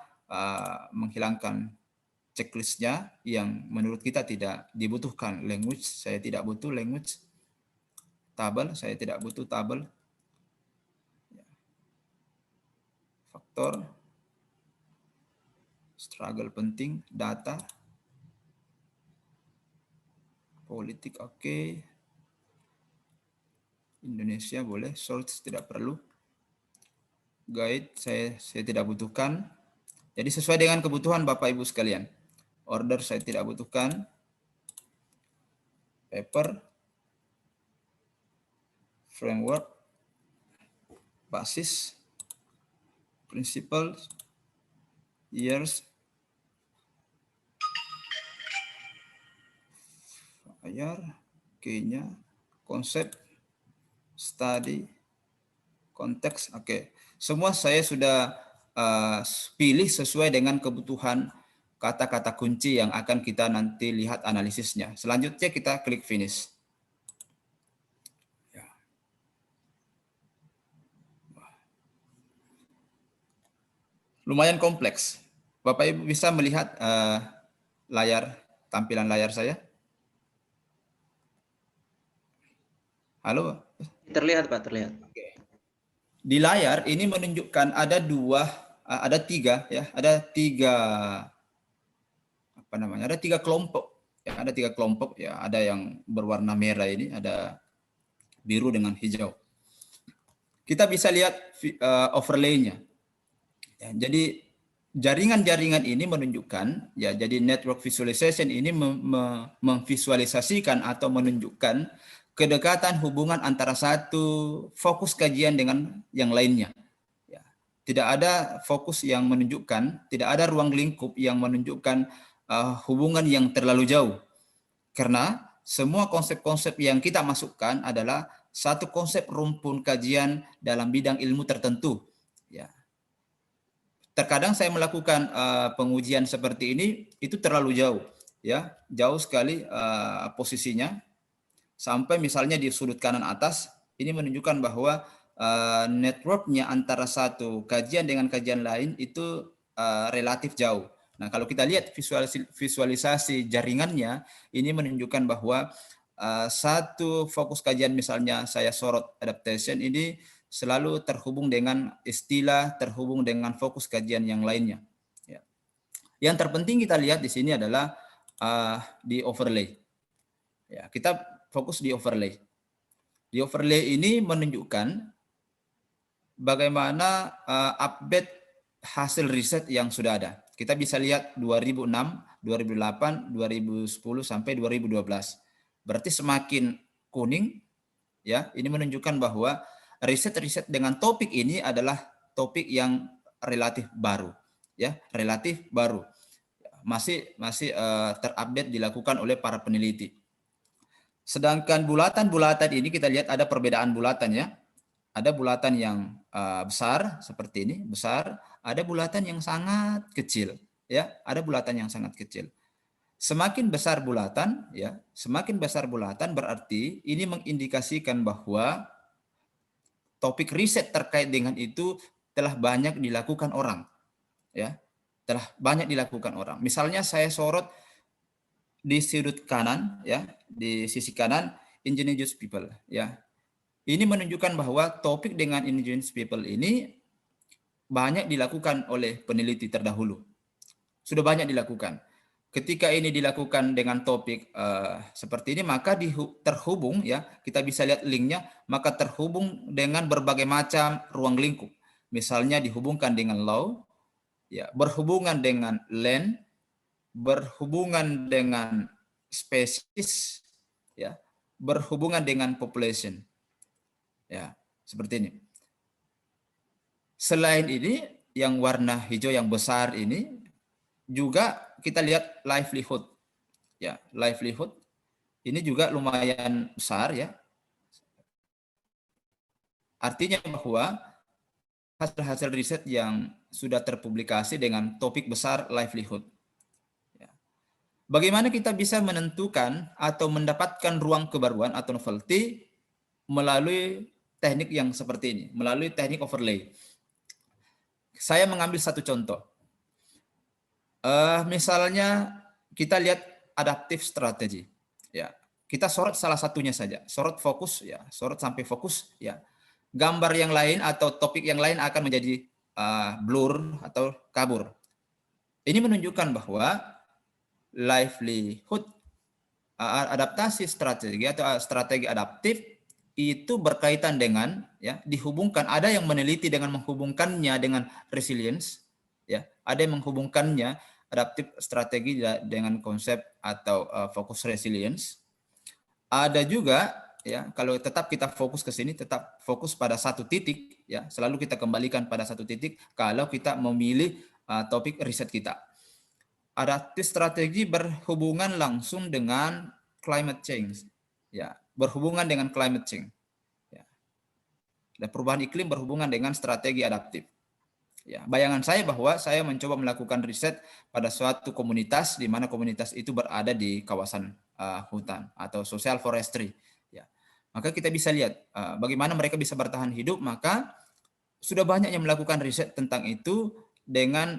menghilangkan checklistnya yang menurut kita tidak dibutuhkan. Language, saya tidak butuh language. Tabel, saya tidak butuh tabel. Faktor, struggle penting, data, politik oke. Indonesia boleh, source tidak perlu, guide saya tidak butuhkan. Jadi sesuai dengan kebutuhan Bapak Ibu sekalian. Order saya tidak butuhkan. Paper, framework, basis, principles, years, key-nya, konsep, study, konteks, oke. Semua saya sudah pilih sesuai dengan kebutuhan kata-kata kunci yang akan kita nanti lihat analisisnya. Selanjutnya kita klik finish. Ya. Lumayan kompleks. Bapak Ibu bisa melihat tampilan layar saya? Halo? Terlihat Pak, terlihat. Oke. Di layar ini menunjukkan ada tiga kelompok. Ya, ada tiga kelompok ya, ada yang berwarna merah ini, ada biru dengan hijau. Kita bisa lihat overlay-nya. Ya, jadi jaringan-jaringan ini menunjukkan ya, jadi network visualization ini memvisualisasikan atau menunjukkan kedekatan hubungan antara satu fokus kajian dengan yang lainnya. Ya, tidak ada fokus yang menunjukkan, tidak ada ruang lingkup yang menunjukkan hubungan yang terlalu jauh. Karena semua konsep-konsep yang kita masukkan adalah satu konsep rumpun kajian dalam bidang ilmu tertentu. Ya. Terkadang saya melakukan pengujian seperti ini, itu terlalu jauh. Ya, jauh sekali posisinya. Sampai misalnya di sudut kanan atas, ini menunjukkan bahwa networknya antara satu kajian dengan kajian lain itu relatif jauh. Nah, kalau kita lihat visualisasi jaringannya, ini menunjukkan bahwa satu fokus kajian, misalnya saya sorot adaptation, ini selalu terhubung dengan istilah, terhubung dengan fokus kajian yang lainnya. Ya. Yang terpenting kita lihat di sini adalah di overlay. Ya, kita fokus di overlay. Di overlay ini menunjukkan bagaimana update hasil riset yang sudah ada. Kita bisa lihat 2006, 2008, 2010 sampai 2012. Berarti semakin kuning ya, ini menunjukkan bahwa riset-riset dengan topik ini adalah topik yang relatif baru ya, relatif baru. Masih terupdate dilakukan oleh para peneliti. Sedangkan bulatan-bulatan ini kita lihat ada perbedaan bulatan ya. Ada bulatan yang besar seperti ini, besar, ada bulatan yang sangat kecil ya, ada bulatan yang sangat kecil. Semakin besar bulatan ya, semakin besar bulatan berarti ini mengindikasikan bahwa topik riset terkait dengan itu telah banyak dilakukan orang ya, telah banyak dilakukan orang. Misalnya saya sorot di sudut kanan ya, di sisi kanan indigenous people ya. Ini menunjukkan bahwa topik dengan indigenous people ini banyak dilakukan oleh peneliti terdahulu. Sudah banyak dilakukan. Ketika ini dilakukan dengan topik seperti ini, maka terhubung ya, kita bisa lihat linknya, maka terhubung dengan berbagai macam ruang lingkup. Misalnya dihubungkan dengan law, ya, berhubungan dengan land, berhubungan dengan spesies, ya, berhubungan dengan population, ya, seperti ini. Selain ini, yang warna hijau yang besar ini juga kita lihat livelihood, ya, livelihood ini juga lumayan besar ya. Artinya bahwa hasil-hasil riset yang sudah terpublikasi dengan topik besar livelihood. Bagaimana kita bisa menentukan atau mendapatkan ruang kebaruan atau novelty melalui teknik yang seperti ini, melalui teknik overlay. Saya mengambil satu contoh. Misalnya kita lihat adaptive strategy. Ya, kita sorot salah satunya saja, sorot fokus ya, sorot sampai fokus ya. Gambar yang lain atau topik yang lain akan menjadi blur atau kabur. Ini menunjukkan bahwa livelihood adaptasi strategi atau strategi adaptif itu berkaitan dengan ya, dihubungkan, ada yang meneliti dengan menghubungkannya dengan resilience ya, ada yang menghubungkannya adaptif strategi dengan konsep atau fokus resilience. Ada juga ya, kalau tetap kita fokus ke sini, tetap fokus pada satu titik ya, selalu kita kembalikan pada satu titik kalau kita memilih topik riset kita. Adaptif strategi berhubungan langsung dengan climate change, ya, berhubungan dengan climate change. Ya. Dan perubahan iklim berhubungan dengan strategi adaptif. Ya, bayangan saya bahwa saya mencoba melakukan riset pada suatu komunitas di mana komunitas itu berada di kawasan hutan atau social forestry. Ya. Maka kita bisa lihat bagaimana mereka bisa bertahan hidup. Maka sudah banyak yang melakukan riset tentang itu dengan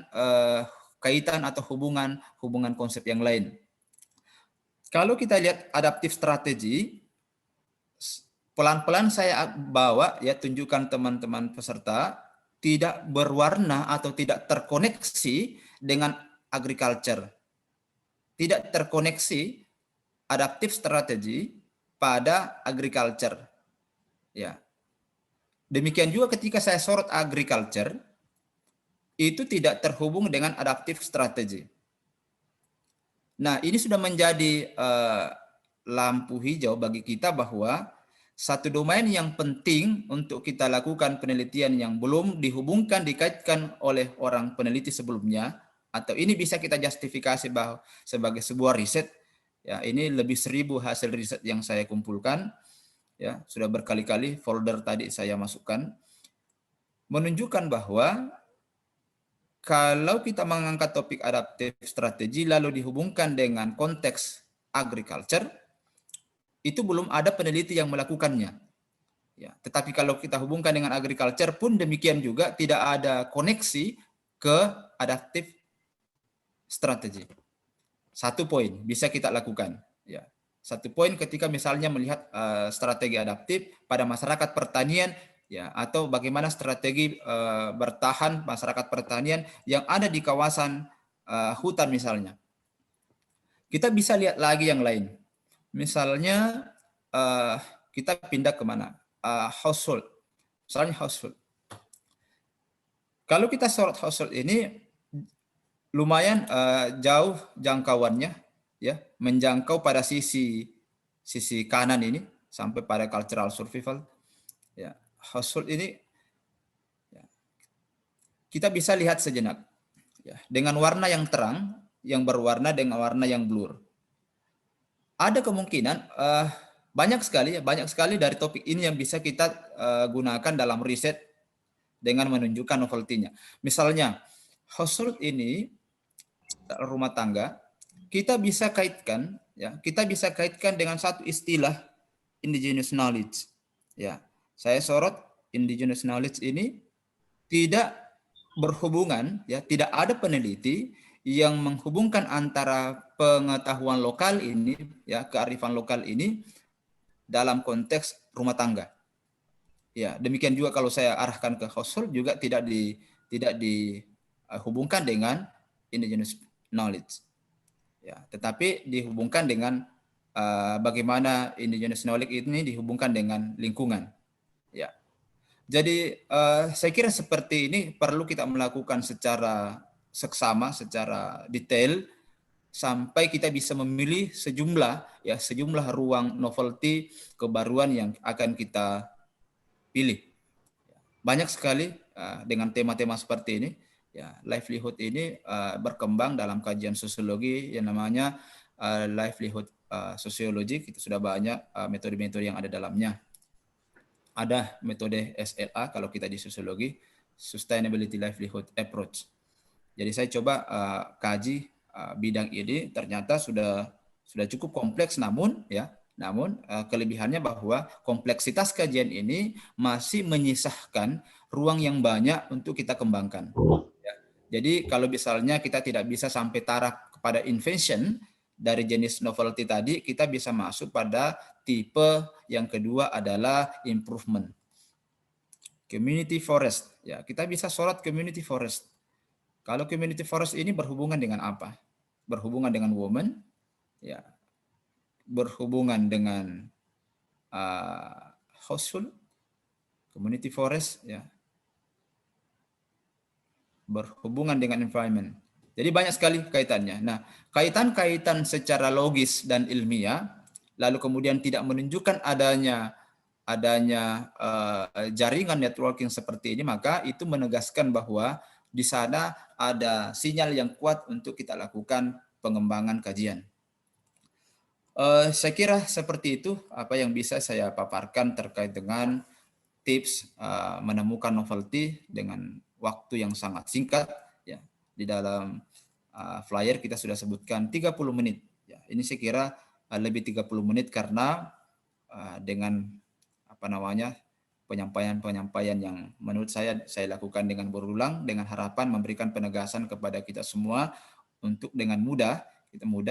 kaitan atau hubungan konsep yang lain. Kalau kita lihat adaptif strategi, pelan-pelan saya bawa ya, tunjukkan teman-teman peserta tidak berwarna atau tidak terkoneksi dengan agriculture. Tidak terkoneksi adaptif strategi pada agriculture. Ya. Demikian juga ketika saya sorot agriculture, itu tidak terhubung dengan adaptif strategi. Nah, ini sudah menjadi lampu hijau bagi kita bahwa satu domain yang penting untuk kita lakukan penelitian yang belum dihubungkan, dikaitkan oleh orang peneliti sebelumnya, atau ini bisa kita justifikasi bahwa sebagai sebuah riset, ya, ini lebih 1000 hasil riset yang saya kumpulkan, ya, sudah berkali-kali folder tadi saya masukkan, menunjukkan bahwa kalau kita mengangkat topik adaptif strategi lalu dihubungkan dengan konteks agriculture, itu belum ada peneliti yang melakukannya. Ya, tetapi kalau kita hubungkan dengan agriculture pun demikian juga, tidak ada koneksi ke adaptif strategi. Satu poin bisa kita lakukan. Ya, satu poin ketika misalnya melihat strategi adaptif pada masyarakat pertanian, ya, atau bagaimana strategi bertahan masyarakat pertanian yang ada di kawasan hutan misalnya. Kita bisa lihat lagi yang lain. Misalnya kita pindah ke mana? Household. Misalnya household. Kalau kita sorot household ini lumayan jauh jangkauannya, ya, menjangkau pada sisi kanan ini sampai pada cultural survival. Ya, household ini ya, kita bisa lihat sejenak, ya, dengan warna yang terang, yang berwarna dengan warna yang blur. Ada kemungkinan banyak sekali dari topik ini yang bisa kita gunakan dalam riset dengan menunjukkan novelty-nya. Misalnya household ini rumah tangga, kita bisa kaitkan dengan satu istilah indigenous knowledge. Ya, saya sorot indigenous knowledge ini tidak berhubungan, ya, tidak ada peneliti yang menghubungkan antara pengetahuan lokal ini, ya, kearifan lokal ini dalam konteks rumah tangga. Ya, demikian juga kalau saya arahkan ke household juga tidak dihubungkan dengan indigenous knowledge. Ya, tetapi dihubungkan dengan bagaimana indigenous knowledge ini dihubungkan dengan lingkungan. Ya. Jadi saya kira seperti ini perlu kita melakukan secara seksama, secara detail sampai kita bisa memilih sejumlah ruang novelty kebaruan yang akan kita pilih. Banyak sekali dengan tema-tema seperti ini. Ya, livelihood ini berkembang dalam kajian sosiologi yang namanya livelihood sociology. Itu sudah banyak metode-metode yang ada dalamnya. Ada metode SLA kalau kita di sosiologi, Sustainability Livelihood Approach. Jadi saya coba kaji bidang ini, ternyata sudah cukup kompleks, namun kelebihannya bahwa kompleksitas kajian ini masih menyisahkan ruang yang banyak untuk kita kembangkan. Jadi kalau misalnya kita tidak bisa sampai taraf kepada invention dari jenis novelty tadi, kita bisa masuk pada tipe yang kedua adalah improvement. Community forest. Ya, kita bisa sorot community forest. Kalau community forest ini berhubungan dengan apa? Berhubungan dengan woman, ya, berhubungan dengan household, community forest, ya, berhubungan dengan environment. Jadi banyak sekali kaitannya. Nah, kaitan-kaitan secara logis dan ilmiah, lalu kemudian tidak menunjukkan adanya jaringan networking seperti ini, maka itu menegaskan bahwa di sana ada sinyal yang kuat untuk kita lakukan pengembangan kajian. Saya kira seperti itu apa yang bisa saya paparkan terkait dengan tips menemukan novelty dengan waktu yang sangat singkat. Ya, di dalam flyer kita sudah sebutkan 30 menit. Ya, ini saya kira lebih 30 menit karena dengan penyampaian yang menurut saya lakukan dengan berulang dengan harapan memberikan penegasan kepada kita semua untuk dengan mudah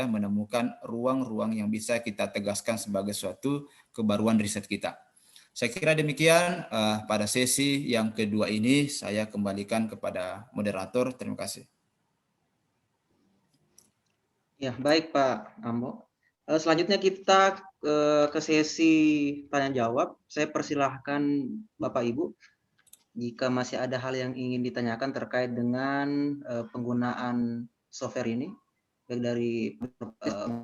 menemukan ruang-ruang yang bisa kita tegaskan sebagai suatu kebaruan riset kita. Saya kira demikian pada sesi yang kedua ini saya kembalikan kepada moderator. Terima kasih. Ya, baik Pak Ambo. Selanjutnya kita ke sesi tanya jawab. Saya persilahkan Bapak Ibu jika masih ada hal yang ingin ditanyakan terkait dengan penggunaan software ini, baik dari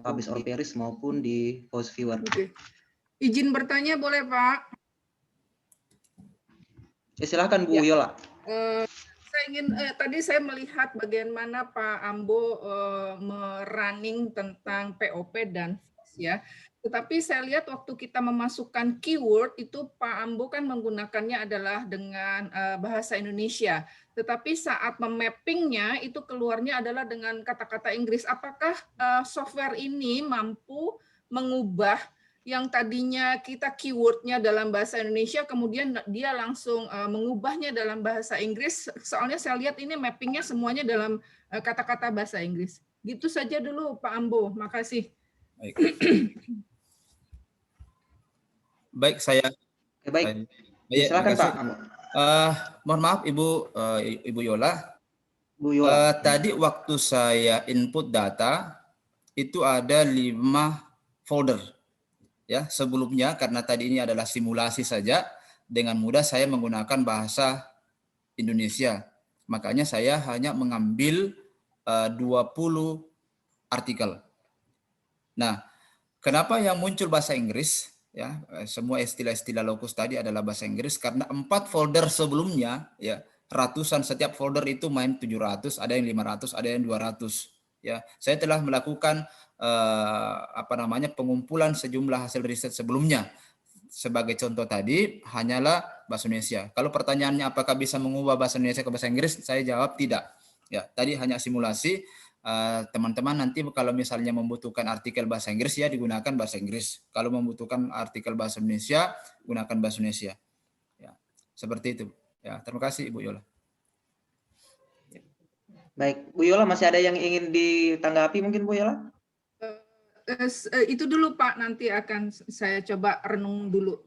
Publish or Perish maupun di Post Viewer. Oke. Izin bertanya boleh Pak? Silakan Bu Yola. Saya ingin tadi saya melihat bagaimana Pak Ambo merunning tentang POP dan ya. Tetapi saya lihat waktu kita memasukkan keyword itu Pak Ambo kan menggunakannya adalah dengan bahasa Indonesia. Tetapi saat memappingnya itu keluarnya adalah dengan kata-kata Inggris. Apakah software ini mampu mengubah yang tadinya kita keywordnya dalam bahasa Indonesia, kemudian dia langsung mengubahnya dalam bahasa Inggris? Soalnya saya lihat ini mappingnya semuanya dalam kata-kata bahasa Inggris. Gitu saja dulu Pak Ambo, makasih. Baik, saya. Baik. Silakan Pak Ambo. Mohon maaf Ibu Yola. Bu Yola. Tadi waktu saya input data itu ada 5 folder. ya sebelumnya, karena tadi ini adalah simulasi saja, dengan mudah saya menggunakan bahasa Indonesia. Makanya saya hanya mengambil 20 artikel. Nah, kenapa yang muncul bahasa Inggris? Ya, semua istilah-istilah lokus tadi adalah bahasa Inggris karena 4 folder sebelumnya, ya ratusan, setiap folder itu main 700, ada yang 500, ada yang 200. Ya, saya telah melakukan pengumpulan sejumlah hasil riset sebelumnya. Sebagai contoh tadi hanyalah bahasa Indonesia. Kalau pertanyaannya apakah bisa mengubah bahasa Indonesia ke bahasa Inggris, saya jawab tidak. Ya, tadi hanya simulasi. Teman-teman nanti kalau misalnya membutuhkan artikel bahasa Inggris ya digunakan bahasa Inggris. Kalau membutuhkan artikel bahasa Indonesia, gunakan bahasa Indonesia. Ya, seperti itu. Ya, terima kasih Ibu Yola. Baik, Bu Yola masih ada yang ingin ditanggapi mungkin Bu Yola? Itu dulu Pak, nanti akan saya coba renung dulu.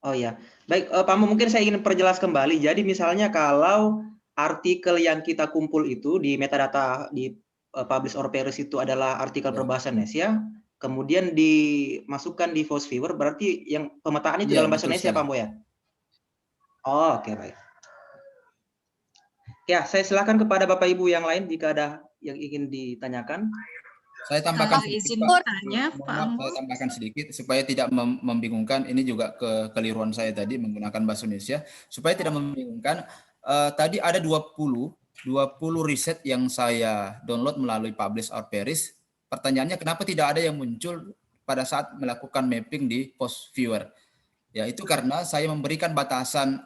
Oh ya, baik Pak Ambo, mungkin saya ingin perjelas kembali. Jadi misalnya kalau artikel yang kita kumpul itu di metadata di publish or perish itu adalah artikel berbahasa Indonesia, kemudian dimasukkan di Force Viewer, berarti yang pemetaan itu dalam bahasa Indonesia Pak Ambo ya? Oh, oke, baik. Ya, saya silakan kepada Bapak Ibu yang lain jika ada yang ingin ditanyakan. Saya tambahkan sedikit, Pak. Saya tambahkan sedikit supaya tidak membingungkan. Ini juga kekeliruan saya tadi menggunakan bahasa Indonesia supaya tidak membingungkan. Tadi ada 20 riset yang saya download melalui Publish or Perish. Pertanyaannya kenapa tidak ada yang muncul pada saat melakukan mapping di Post Viewer? Ya, itu karena saya memberikan batasan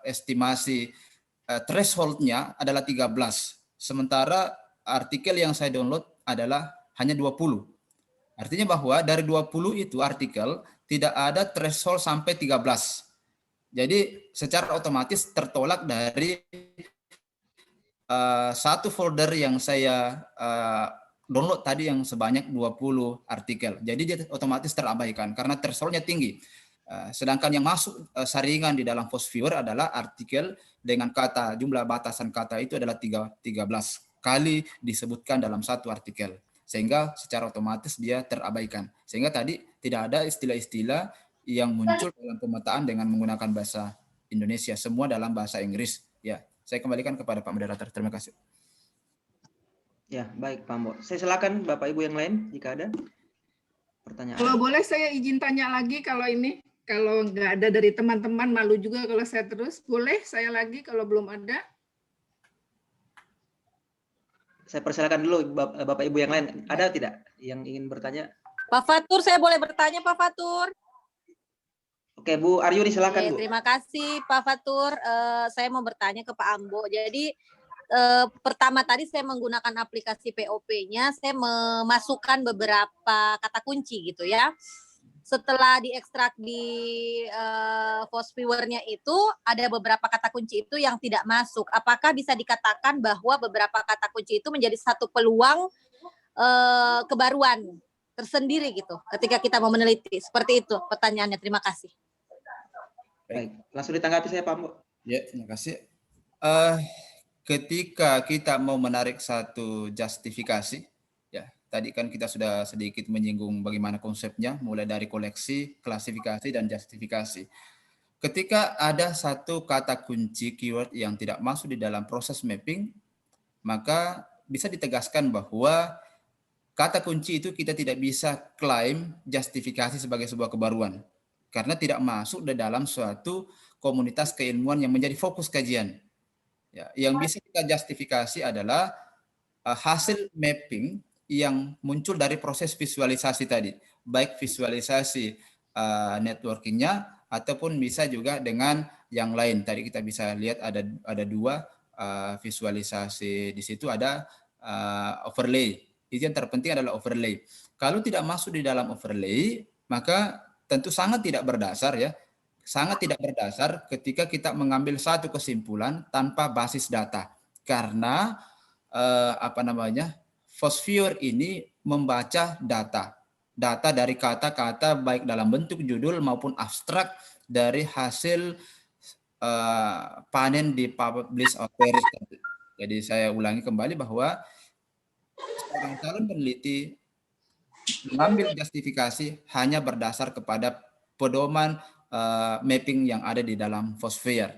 estimasi threshold-nya adalah 13. Sementara artikel yang saya download adalah hanya 20. Artinya bahwa dari 20 itu artikel tidak ada threshold sampai 13. Jadi secara otomatis tertolak dari satu folder yang saya download tadi yang sebanyak 20 artikel. Jadi dia otomatis terabaikan karena threshold-nya tinggi. Sedangkan yang masuk saringan di dalam Force Viewer adalah artikel dengan kata, jumlah batasan kata itu adalah 13 kali disebutkan dalam satu artikel. Sehingga secara otomatis dia terabaikan. Sehingga tadi tidak ada istilah-istilah yang muncul dalam pemetaan dengan menggunakan bahasa Indonesia. Semua dalam bahasa Inggris. Ya, saya kembalikan kepada Pak Moderator. Terima kasih. Ya, baik Pak Ambo. Saya silakan Bapak Ibu yang lain jika ada pertanyaan. Kalau boleh saya izin tanya lagi kalau ini. Kalau nggak ada dari teman-teman, malu juga kalau saya terus. Boleh saya lagi kalau belum ada? Saya persilakan dulu Bapak Ibu yang lain. Ada tidak yang ingin bertanya? Pak Fatur, saya boleh bertanya Pak Fatur? Oke, Bu Aryuni silakan Bu. Terima kasih Pak Fatur. Saya mau bertanya ke Pak Ambo. Jadi pertama tadi saya menggunakan aplikasi POP-nya, saya memasukkan beberapa kata kunci gitu ya. Setelah diekstrak di Force Viewer-nya itu ada beberapa kata kunci itu yang tidak masuk. Apakah bisa dikatakan bahwa beberapa kata kunci itu menjadi satu peluang kebaruan tersendiri gitu ketika kita mau meneliti? Seperti itu pertanyaannya. Terima kasih. Baik, langsung ditanggapi saya Pak Ambo. Ya, terima kasih. Ketika kita mau menarik satu justifikasi, ya tadi kan kita sudah sedikit menyinggung bagaimana konsepnya, mulai dari koleksi, klasifikasi, dan justifikasi. Ketika ada satu kata kunci keyword yang tidak masuk di dalam proses mapping, maka bisa ditegaskan bahwa kata kunci itu kita tidak bisa klaim justifikasi sebagai sebuah kebaruan, karena tidak masuk di dalam suatu komunitas keilmuan yang menjadi fokus kajian. Ya, yang bisa kita justifikasi adalah hasil mapping yang muncul dari proses visualisasi tadi, baik visualisasi networkingnya ataupun bisa juga dengan yang lain. Tadi kita bisa lihat ada dua visualisasi di situ, ada overlay. Itu yang terpenting adalah overlay. Kalau tidak masuk di dalam overlay, maka tentu sangat tidak berdasar ya. Sangat tidak berdasar ketika kita mengambil satu kesimpulan tanpa basis data. Karena Force Viewer ini membaca data dari kata-kata baik dalam bentuk judul maupun abstrak dari hasil panen di Publish or Perish. Jadi saya ulangi kembali bahwa seorang calon peneliti mengambil justifikasi hanya berdasar kepada pedoman mapping yang ada di dalam fosfer.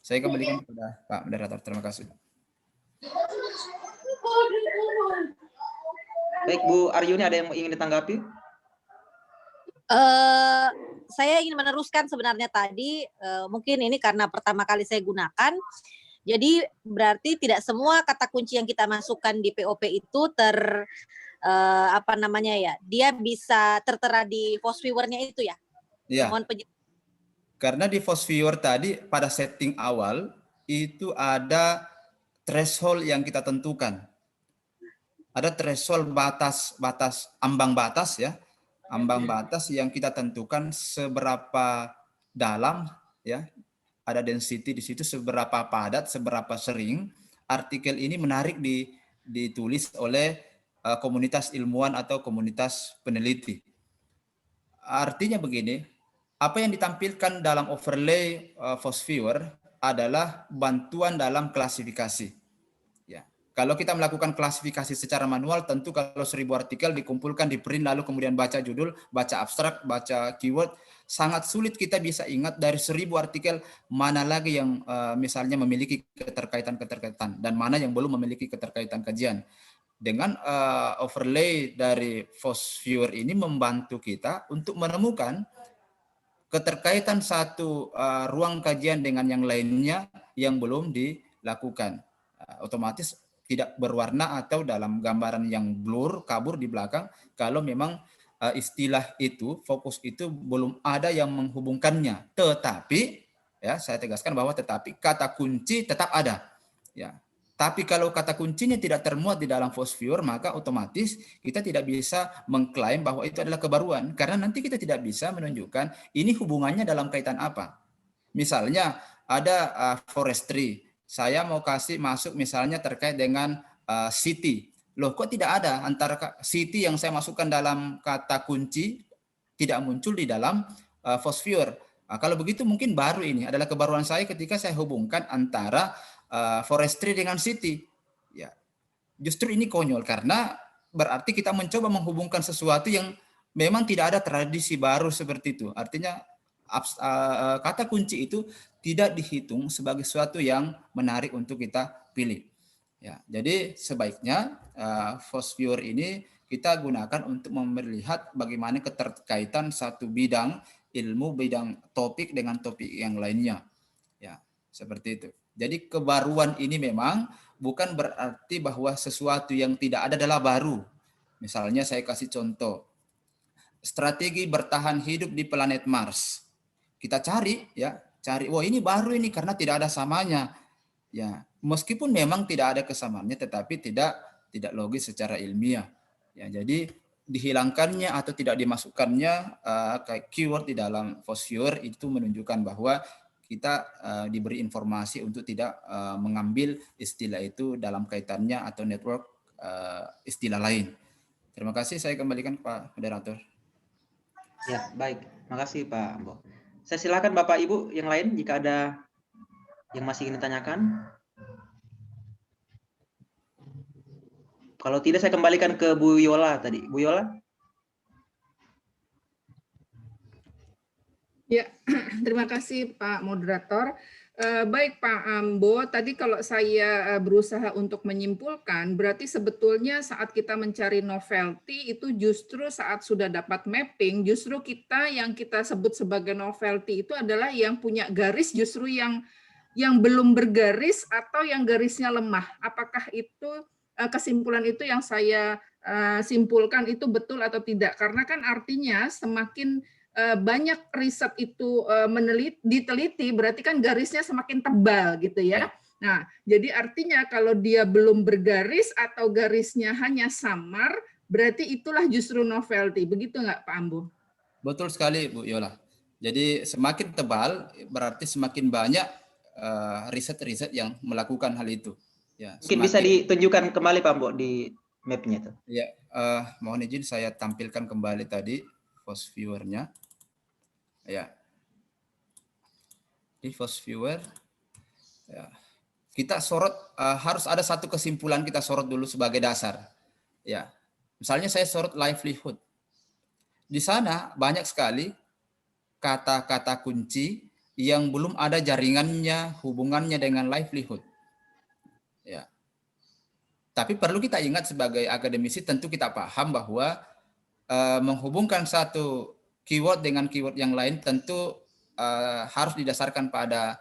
Saya kembalikan kepada Pak Moderator. Terima kasih. Baik, Bu Aryuni, ada yang ingin ditanggapi? Saya ingin meneruskan sebenarnya tadi, mungkin ini karena pertama kali saya gunakan, jadi berarti tidak semua kata kunci yang kita masukkan di POP itu dia bisa tertera di Fosviewer-nya itu ya? Iya. Mohon penjelasan. Karena di Fosviewer tadi pada setting awal itu ada threshold yang kita tentukan. Ada threshold ambang batas ya. Ambang batas yang kita tentukan seberapa dalam ya, ada density di situ, seberapa padat, seberapa sering artikel ini menarik ditulis oleh komunitas ilmuwan atau komunitas peneliti. Artinya begini, apa yang ditampilkan dalam overlay Fosviewer adalah bantuan dalam klasifikasi. Ya. Kalau kita melakukan klasifikasi secara manual, tentu kalau 1000 artikel dikumpulkan, di print, lalu kemudian baca judul, baca abstrak, baca keyword, sangat sulit kita bisa ingat dari 1000 artikel mana lagi yang misalnya memiliki keterkaitan dan mana yang belum memiliki keterkaitan kajian. Dengan overlay dari Fosviewer ini membantu kita untuk menemukan keterkaitan satu ruang kajian dengan yang lainnya yang belum dilakukan. Otomatis tidak berwarna atau dalam gambaran yang blur, kabur di belakang, kalau memang istilah itu, fokus itu belum ada yang menghubungkannya. Tetapi, ya saya tegaskan bahwa tetapi kata kunci tetap ada. Ya. Tapi kalau kata kuncinya tidak termuat di dalam Fosviewer, maka otomatis kita tidak bisa mengklaim bahwa itu adalah kebaruan. Karena nanti kita tidak bisa menunjukkan ini hubungannya dalam kaitan apa. Misalnya ada forestry. Saya mau kasih masuk misalnya terkait dengan city. Loh kok tidak ada antara city yang saya masukkan dalam kata kunci tidak muncul di dalam Fosviewer. Kalau begitu mungkin baru ini adalah kebaruan saya ketika saya hubungkan antara forestry dengan city. Ya, justru ini konyol karena berarti kita mencoba menghubungkan sesuatu yang memang tidak ada tradisi baru seperti itu. Artinya kata kunci itu tidak dihitung sebagai sesuatu yang menarik untuk kita pilih. Ya, jadi sebaiknya Fosviewer ini kita gunakan untuk melihat bagaimana keterkaitan satu bidang ilmu, bidang topik dengan topik yang lainnya. Ya, seperti itu. Jadi kebaruan ini memang bukan berarti bahwa sesuatu yang tidak ada adalah baru. Misalnya saya kasih contoh, strategi bertahan hidup di planet Mars. Kita cari, wah ini baru ini karena tidak ada samanya. Ya, meskipun memang tidak ada kesamaannya, tetapi tidak logis secara ilmiah. Ya, jadi dihilangkannya atau tidak dimasukkannya kayak keyword di dalam Fosviewer itu menunjukkan bahwa kita diberi informasi untuk tidak mengambil istilah itu dalam kaitannya atau network istilah lain. Terima kasih, saya kembalikan Pak Moderator. Ya, baik. Makasih Pak Ambo. Saya silakan Bapak Ibu yang lain jika ada yang masih ingin ditanyakan. Kalau tidak saya kembalikan ke Bu Yola tadi. Bu Yola? Ya, terima kasih Pak Moderator. Baik Pak Ambo, tadi kalau saya berusaha untuk menyimpulkan, berarti sebetulnya saat kita mencari novelty itu justru saat sudah dapat mapping, justru kita yang kita sebut sebagai novelty itu adalah yang punya garis justru yang belum bergaris atau yang garisnya lemah. Apakah itu kesimpulan itu yang saya simpulkan itu betul atau tidak? Karena kan artinya semakin banyak riset itu diteliti, berarti kan garisnya semakin tebal gitu ya. Nah, jadi artinya kalau dia belum bergaris atau garisnya hanya samar, berarti itulah justru novelty. Begitu nggak Pak Ambo? Betul sekali Bu Yola. Jadi semakin tebal berarti semakin banyak riset-riset yang melakukan hal itu. Ya, mungkin bisa ditunjukkan kembali Pak Ambo di mapnya itu. Ya, mohon izin saya tampilkan kembali tadi Fosviewer-nya. Ya, di Fosviewer, ya, kita sorot harus ada satu kesimpulan kita sorot dulu sebagai dasar. Ya, Misalnya saya sorot livelihood. Di sana banyak sekali kata-kata kunci yang belum ada jaringannya, hubungannya dengan livelihood. Ya. Tapi perlu kita ingat sebagai akademisi, tentu kita paham bahwa menghubungkan satu keyword dengan keyword yang lain tentu harus didasarkan pada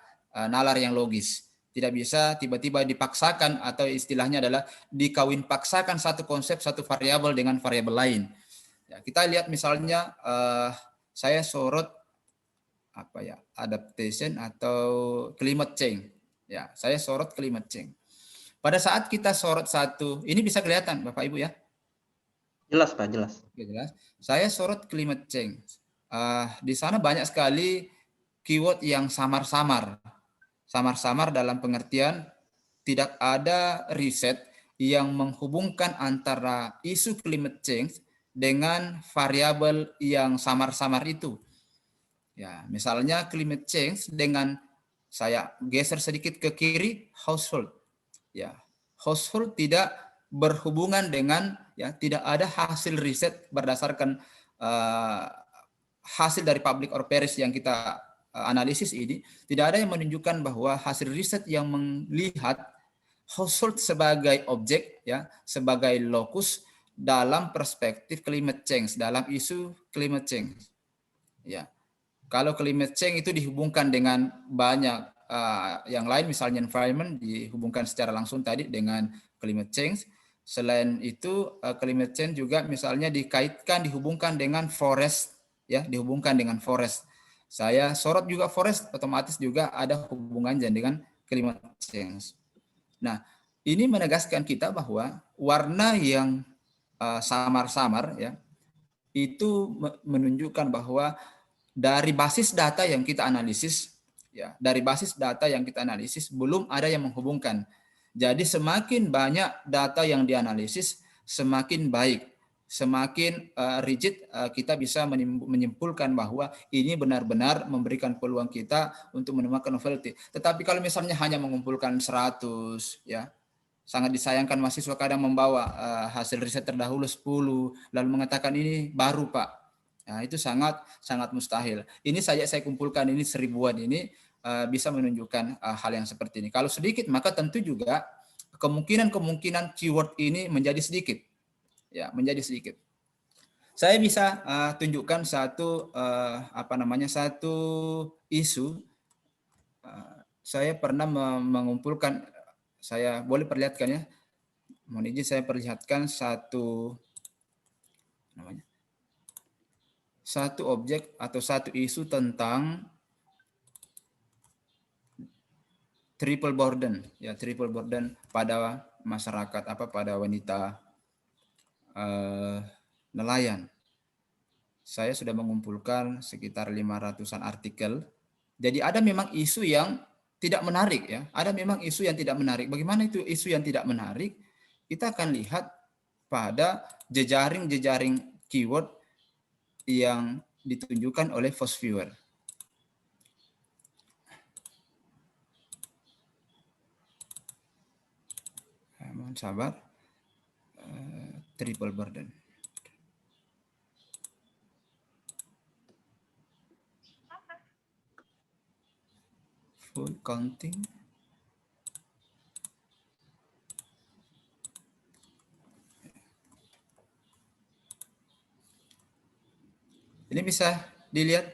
nalar yang logis. Tidak bisa tiba-tiba dipaksakan, atau istilahnya adalah dikawin paksakan satu konsep, satu variabel dengan variabel lain. Ya, kita lihat misalnya saya sorot apa ya, adaptation atau climate change. Ya, saya sorot climate change. Pada saat kita sorot satu, ini bisa kelihatan Bapak Ibu ya? Jelas Pak, jelas. Oke, jelas. Saya sorot climate change. Di sana banyak sekali keyword yang samar-samar. Samar-samar dalam pengertian tidak ada riset yang menghubungkan antara isu climate change dengan variabel yang samar-samar itu. Ya, misalnya climate change dengan, saya geser sedikit ke kiri, household. Ya, household tidak berhubungan dengan, ya, tidak ada hasil riset berdasarkan hasil dari public or Paris yang kita analisis ini, tidak ada yang menunjukkan bahwa hasil riset yang melihat household sebagai objek, ya, sebagai lokus dalam perspektif climate change, dalam isu climate change. Ya. Kalau climate change itu dihubungkan dengan banyak yang lain, misalnya environment dihubungkan secara langsung tadi dengan climate change. Selain itu climate change juga misalnya dikaitkan, dihubungkan dengan forest, ya, dihubungkan dengan forest. Saya sorot juga forest, otomatis juga ada hubungannya dengan climate change. Nah, ini menegaskan kita bahwa warna yang samar-samar, ya, itu menunjukkan bahwa dari basis data yang kita analisis, ya, dari basis data yang kita analisis belum ada yang menghubungkan. Jadi semakin banyak data yang dianalisis, semakin baik, semakin rigid kita bisa menyimpulkan bahwa ini benar-benar memberikan peluang kita untuk menemukan novelty. Tetapi kalau misalnya hanya mengumpulkan 100, ya, sangat disayangkan mahasiswa kadang membawa hasil riset terdahulu 10, lalu mengatakan ini baru Pak. Nah, itu sangat mustahil. Ini saja saya kumpulkan ini 1000-an ini bisa menunjukkan hal yang seperti ini. Kalau sedikit maka tentu juga kemungkinan keyword ini menjadi sedikit. Ya, menjadi sedikit. Saya bisa tunjukkan satu satu isu. Saya pernah mengumpulkan, saya boleh perlihatkan ya. Mohon izin saya perlihatkan satu objek atau satu isu tentang triple burden, ya, triple burden pada masyarakat, pada wanita nelayan. Saya sudah mengumpulkan sekitar 500-an artikel. Jadi ada memang isu yang tidak menarik, ya. Ada memang isu yang tidak menarik. Bagaimana itu isu yang tidak menarik? Kita akan lihat pada jejaring keyword yang ditunjukkan oleh Fosviewer. Mohon sabar. Triple burden. Full counting. Ini bisa dilihat.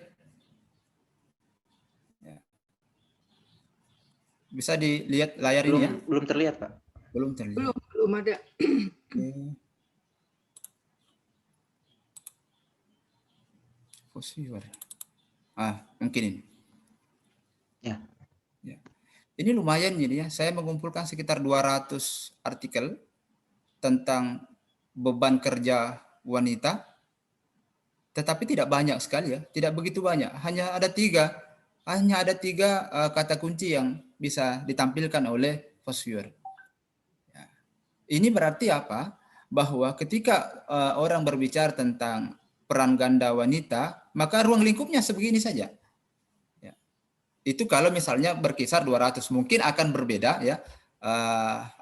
Bisa dilihat layar ini ya? Belum terlihat, Pak. Belum terlihat. Belum ada. Fosviewer. Mungkin ini. Ya. Ya. Ini lumayan ini ya. Saya mengumpulkan sekitar 200 artikel tentang beban kerja wanita. Tetapi tidak banyak sekali ya, tidak begitu banyak. Hanya ada tiga kata kunci yang bisa ditampilkan oleh Fosviewer. Ya. Ini berarti apa? Bahwa ketika orang berbicara tentang peran ganda wanita, maka ruang lingkupnya sebegini saja. Ya. Itu kalau misalnya berkisar 200, mungkin akan berbeda ya.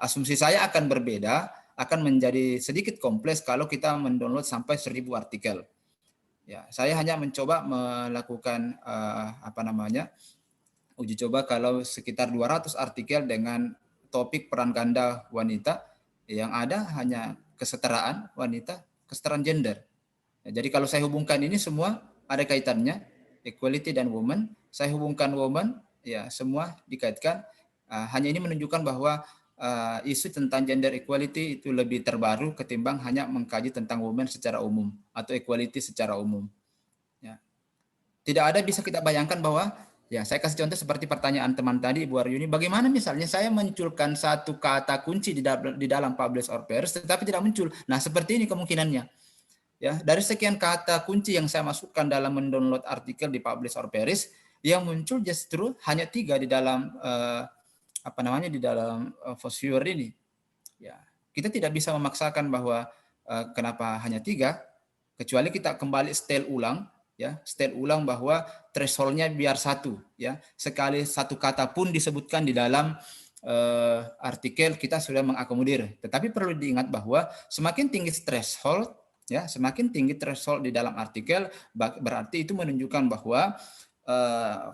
Asumsi saya akan berbeda akan menjadi sedikit kompleks kalau kita mendownload sampai 1000 artikel. Ya, saya hanya mencoba melakukan uji coba kalau sekitar 200 artikel dengan topik peran ganda wanita, yang ada hanya kesetaraan wanita, kesetaraan gender. Ya, jadi kalau saya hubungkan ini semua ada kaitannya, equality dan woman, saya hubungkan woman, ya semua dikaitkan. Hanya ini menunjukkan bahwa isu tentang gender equality itu lebih terbaru ketimbang hanya mengkaji tentang woman secara umum atau equality secara umum. Ya. Tidak ada bisa kita bayangkan bahwa, ya saya kasih contoh seperti pertanyaan teman tadi Ibu Aryuni, bagaimana misalnya saya munculkan satu kata kunci di dalam publish or perish tetapi tidak muncul. Nah seperti ini kemungkinannya. Ya, dari sekian kata kunci yang saya masukkan dalam mendownload artikel di publish or perish, yang muncul justru hanya 3 di dalam di dalam Fosviewer ini. Ya, kita tidak bisa memaksakan bahwa kenapa hanya 3, kecuali kita kembali setel ulang, ya, setel ulang bahwa thresholdnya biar 1, ya. Sekali satu kata pun disebutkan di dalam artikel kita sudah mengakomodir. Tetapi perlu diingat bahwa semakin tinggi threshold, ya, semakin tinggi threshold di dalam artikel, berarti itu menunjukkan bahwa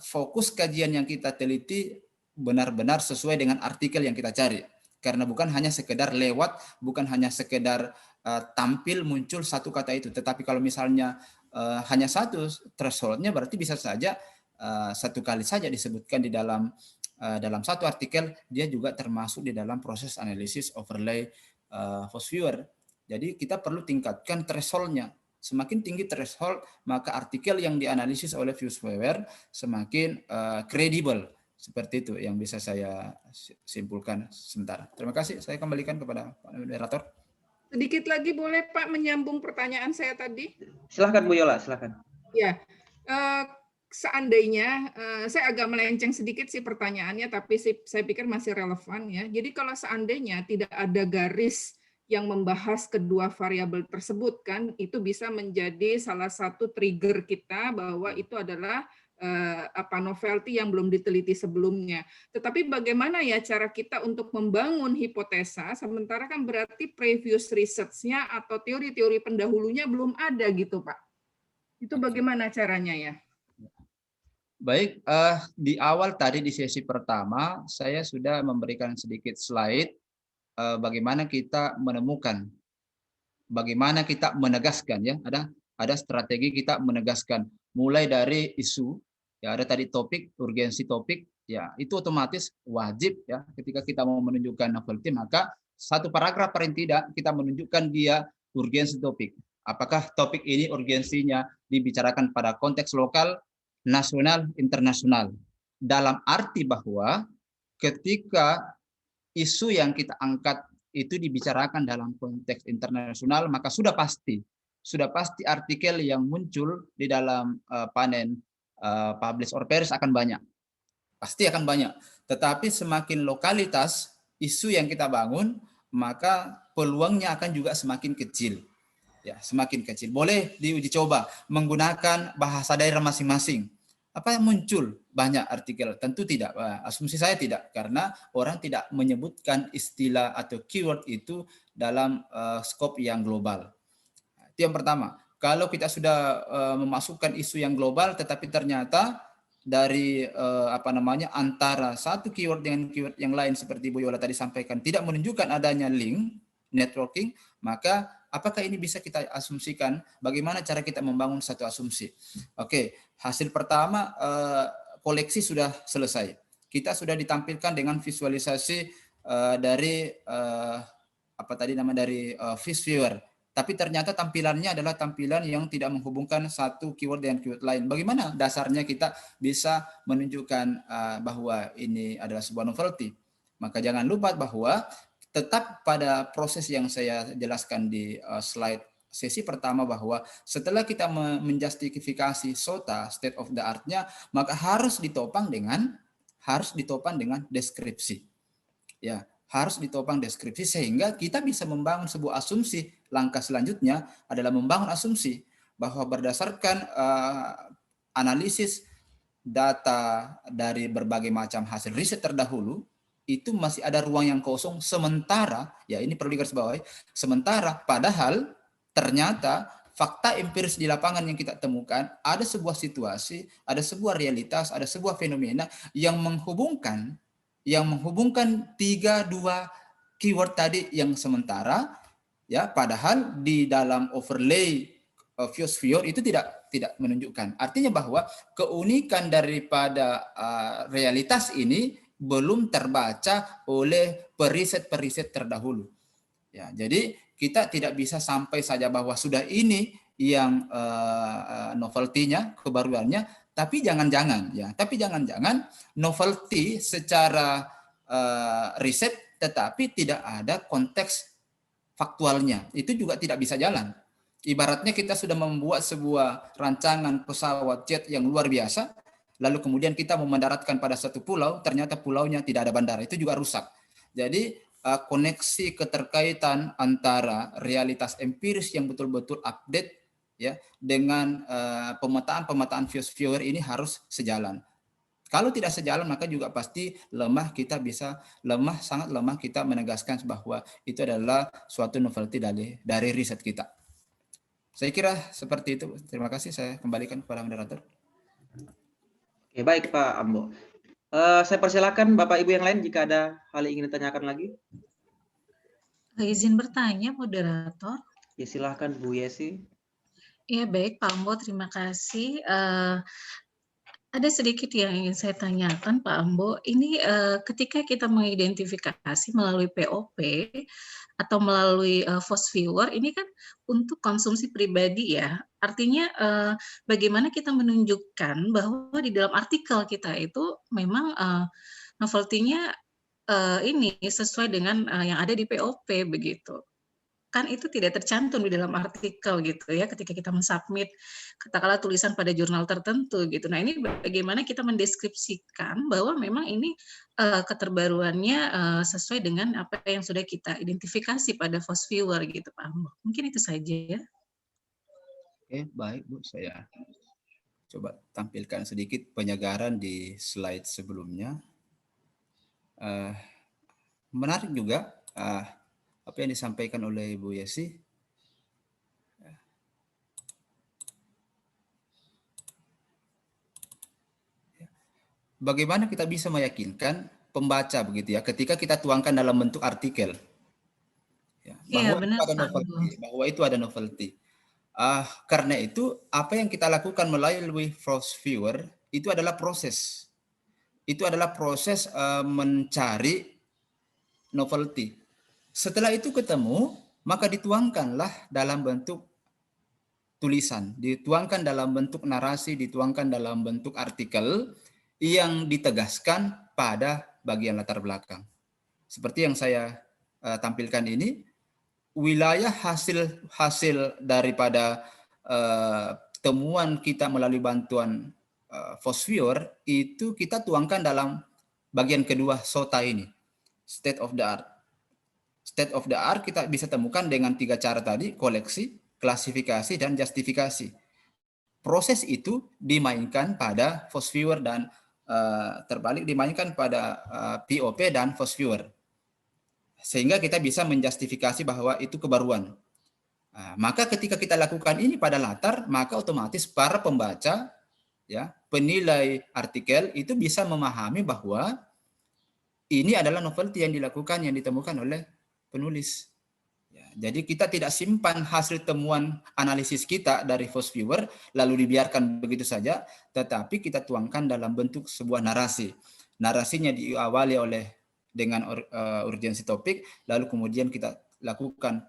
fokus kajian yang kita teliti benar-benar sesuai dengan artikel yang kita cari. Karena bukan hanya sekedar lewat, bukan hanya sekedar tampil muncul satu kata itu. Tetapi kalau misalnya hanya 1 thresholdnya, berarti bisa saja 1 kali saja disebutkan di dalam satu artikel, dia juga termasuk di dalam proses analisis overlay Fosviewer. Jadi kita perlu tingkatkan thresholdnya. Semakin tinggi threshold, maka artikel yang dianalisis oleh Fosviewer semakin kredibel. Seperti itu yang bisa saya simpulkan sementara. Terima kasih. Saya kembalikan kepada Pak Moderator. Sedikit lagi boleh Pak menyambung pertanyaan saya tadi? Silahkan Bu Yola, silahkan. Ya, seandainya, saya agak melenceng sedikit sih pertanyaannya, tapi saya pikir masih relevan ya. Jadi kalau seandainya tidak ada garis yang membahas kedua variabel tersebut, kan itu bisa menjadi salah satu trigger kita bahwa itu adalah novelty yang belum diteliti sebelumnya. Tetapi bagaimana ya cara kita untuk membangun hipotesa, sementara kan berarti previous research-nya atau teori-teori pendahulunya belum ada gitu Pak. Itu bagaimana caranya ya? Baik, di awal tadi di sesi pertama, saya sudah memberikan sedikit slide bagaimana kita menemukan, bagaimana kita menegaskan, ya, ada strategi kita menegaskan, mulai dari isu, ya ada tadi topik, urgensi topik, ya itu otomatis wajib ya ketika kita mau menunjukkan novelty, maka satu paragraf paling tidak kita menunjukkan dia urgensi topik. Apakah topik ini urgensinya dibicarakan pada konteks lokal, nasional, internasional. Dalam arti bahwa ketika isu yang kita angkat itu dibicarakan dalam konteks internasional, maka sudah pasti artikel yang muncul di dalam panen publish or perish akan banyak. Pasti akan banyak. Tetapi semakin lokalitas isu yang kita bangun, maka peluangnya akan juga semakin kecil. Ya, semakin kecil. Boleh diuji coba menggunakan bahasa daerah masing-masing. Apa yang muncul banyak artikel? Tentu tidak. Asumsi saya tidak, karena orang tidak menyebutkan istilah atau keyword itu dalam skop yang global. Itu yang pertama. Kalau kita sudah memasukkan isu yang global, tetapi ternyata dari antara satu keyword dengan keyword yang lain seperti Bu Yola tadi sampaikan tidak menunjukkan adanya link networking, maka apakah ini bisa kita asumsikan? Bagaimana cara kita membangun satu asumsi? Oke, hasil pertama koleksi sudah selesai. Kita sudah ditampilkan dengan visualisasi dari Fosviewer. Tapi ternyata tampilannya adalah tampilan yang tidak menghubungkan satu keyword dengan keyword lain. Bagaimana dasarnya kita bisa menunjukkan bahwa ini adalah sebuah novelty? Maka jangan lupa bahwa tetap pada proses yang saya jelaskan di slide sesi pertama, bahwa setelah kita menjustifikasi SOTA, state of the art-nya, maka harus ditopang dengan deskripsi. Ya, harus ditopang deskripsi sehingga kita bisa membangun sebuah asumsi. Langkah selanjutnya adalah membangun asumsi bahwa berdasarkan analisis data dari berbagai macam hasil riset terdahulu, itu masih ada ruang yang kosong sementara, ya ini perlu digarisbawahi, sementara padahal ternyata fakta empiris di lapangan yang kita temukan ada sebuah situasi, ada sebuah realitas, ada sebuah fenomena yang menghubungkan dua keyword tadi yang sementara, ya padahal di dalam overlay Fiosphere itu tidak menunjukkan. Artinya bahwa keunikan daripada realitas ini belum terbaca oleh periset-periset terdahulu. Ya, jadi kita tidak bisa sampai saja bahwa sudah ini yang novelty-nya, kebaruannya, tapi jangan-jangan novelty secara riset tetapi tidak ada konteks faktualnya. Itu juga tidak bisa jalan. Ibaratnya kita sudah membuat sebuah rancangan pesawat jet yang luar biasa, lalu kemudian kita mau mendaratkan pada satu pulau, ternyata pulaunya tidak ada bandara, itu juga rusak. Jadi koneksi keterkaitan antara realitas empiris yang betul-betul update ya dengan pemetaan Fiosphere ini harus sejalan. Kalau tidak sejalan maka juga pasti sangat lemah kita menegaskan bahwa itu adalah suatu novelty dari riset kita. Saya kira seperti itu. Terima kasih, saya kembalikan kepada moderator. Oke, baik Pak Ambo. Saya persilakan Bapak Ibu yang lain jika ada hal yang ingin ditanyakan lagi. Izin bertanya, moderator. Ya, silahkan Bu Yesi. Ya, baik Pak Ambo, terima kasih. Ada sedikit yang ingin saya tanyakan Pak Ambo. Ini ketika kita mengidentifikasi melalui POP atau melalui Fosviewer, ini kan untuk konsumsi pribadi ya. Artinya bagaimana kita menunjukkan bahwa di dalam artikel kita itu memang novelty-nya ini sesuai dengan yang ada di POP begitu. Kan itu tidak tercantum di dalam artikel gitu ya ketika kita mensubmit katakanlah tulisan pada jurnal tertentu gitu. Nah, ini bagaimana kita mendeskripsikan bahwa memang ini keterbaruannya sesuai dengan apa yang sudah kita identifikasi pada Fosviewer gitu Pak Ambo. Mungkin itu saja ya. Oke, baik Bu, saya coba tampilkan sedikit penyegaran di slide sebelumnya. Menarik juga apa yang disampaikan oleh Bu Yesi. Bagaimana kita bisa meyakinkan pembaca begitu ya ketika kita tuangkan dalam bentuk artikel. Ya, bahwa itu ada novelty. Karena itu apa yang kita lakukan melalui Fosviewer itu adalah proses. Itu adalah proses mencari novelty. Setelah itu ketemu, maka dituangkanlah dalam bentuk tulisan, dituangkan dalam bentuk narasi, dituangkan dalam bentuk artikel yang ditegaskan pada bagian latar belakang. Seperti yang saya tampilkan ini, wilayah hasil daripada temuan kita melalui bantuan Fosviewer itu kita tuangkan dalam bagian kedua SOTA ini, state of the art. State of the art kita bisa temukan dengan 3 cara tadi, koleksi, klasifikasi, dan justifikasi. Proses itu dimainkan pada Fosviewer dan terbalik dimainkan pada POP dan Fosviewer. Sehingga kita bisa menjustifikasi bahwa itu kebaruan. Maka ketika kita lakukan ini pada latar, maka otomatis para pembaca, ya, penilai artikel itu bisa memahami bahwa ini adalah novelty yang dilakukan, yang ditemukan oleh penulis. Ya, jadi kita tidak simpan hasil temuan analisis kita dari Fosviewer lalu dibiarkan begitu saja, tetapi kita tuangkan dalam bentuk sebuah narasi. Narasinya diawali dengan urgensi topik, lalu kemudian kita lakukan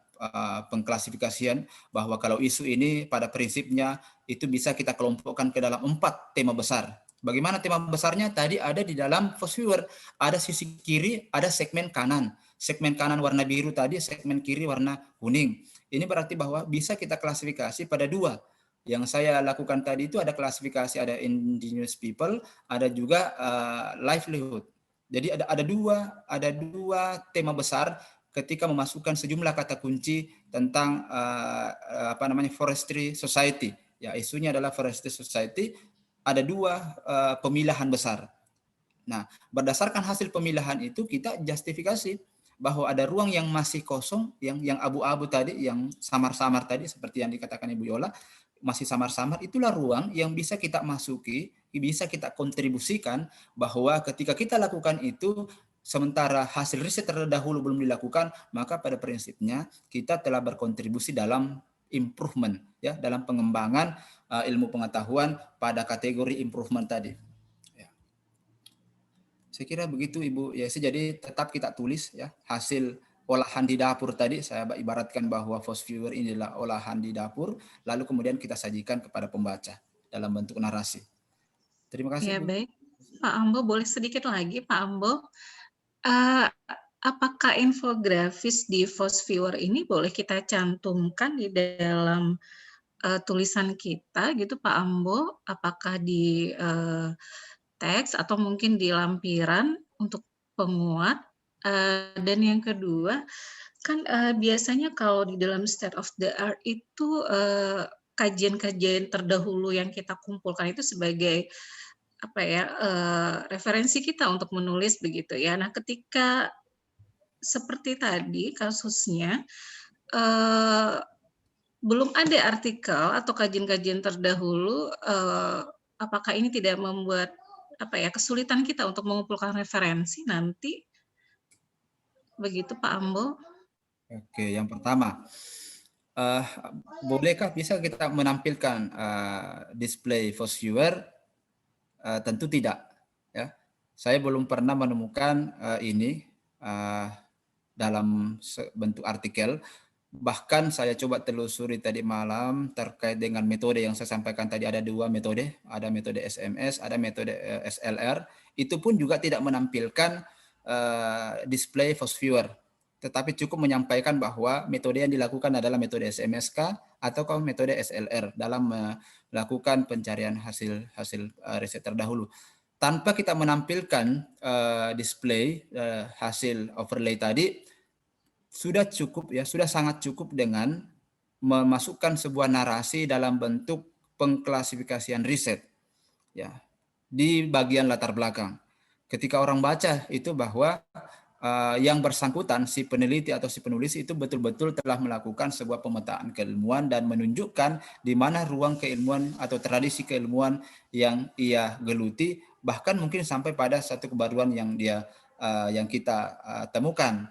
pengklasifikasian bahwa kalau isu ini pada prinsipnya itu bisa kita kelompokkan ke dalam 4 tema besar. Bagaimana tema besarnya? Tadi ada di dalam Fosviewer, ada sisi kiri, ada segmen kanan. Segmen kanan warna biru tadi, segmen kiri warna kuning. Ini berarti bahwa bisa kita klasifikasi pada 2. Yang saya lakukan tadi itu ada klasifikasi, ada indigenous people, ada juga livelihood. Jadi ada dua tema besar ketika memasukkan sejumlah kata kunci tentang forestry society. Ya, isunya adalah forestry society. Ada 2 pemilahan besar. Nah, berdasarkan hasil pemilihan itu kita justifikasi bahwa ada ruang yang masih kosong, yang abu-abu tadi, yang samar-samar tadi seperti yang dikatakan Ibu Yola, masih samar-samar, itulah ruang yang bisa kita masuki, bisa kita kontribusikan bahwa ketika kita lakukan itu, sementara hasil riset terdahulu belum dilakukan, maka pada prinsipnya kita telah berkontribusi dalam improvement, ya, dalam pengembangan ilmu pengetahuan pada kategori improvement tadi. Saya kira begitu Ibu. Ya, jadi tetap kita tulis ya hasil olahan di dapur tadi. Saya ibaratkan bahwa Fosviewer ini adalah olahan di dapur, lalu kemudian kita sajikan kepada pembaca dalam bentuk narasi. Terima kasih Ya, Bu. baik. Pak Ambo, boleh sedikit lagi Pak Ambo. Apakah infografis di Fosviewer ini boleh kita cantumkan di dalam tulisan kita gitu Pak Ambo? Apakah di teks atau mungkin di lampiran untuk penguat? Dan yang kedua, kan biasanya kalau di dalam state of the art itu kajian-kajian terdahulu yang kita kumpulkan itu sebagai apa ya referensi kita untuk menulis begitu ya. Nah, ketika seperti tadi kasusnya belum ada artikel atau kajian-kajian terdahulu, apakah ini tidak membuat apa ya kesulitan kita untuk mengumpulkan referensi nanti? Begitu Pak Ambo. Oke, yang pertama, bolehkah bisa kita menampilkan display Fosviewer? Tentu tidak. Ya, saya belum pernah menemukan ini dalam bentuk artikel. Bahkan saya coba telusuri tadi malam terkait dengan metode yang saya sampaikan tadi, ada dua metode, ada metode SMS, ada metode SLR. Itu pun juga tidak menampilkan display Fosviewer, tetapi cukup menyampaikan bahwa metode yang dilakukan adalah metode SMSK atau metode SLR dalam melakukan pencarian hasil riset terdahulu. Tanpa kita menampilkan display hasil overlay tadi, sudah cukup ya, sudah sangat cukup dengan memasukkan sebuah narasi dalam bentuk pengklasifikasian riset ya di bagian latar belakang. Ketika orang baca itu bahwa yang bersangkutan si peneliti atau si penulis itu betul-betul telah melakukan sebuah pemetaan keilmuan dan menunjukkan di mana ruang keilmuan atau tradisi keilmuan yang ia geluti, bahkan mungkin sampai pada satu kebaruan yang yang kita temukan.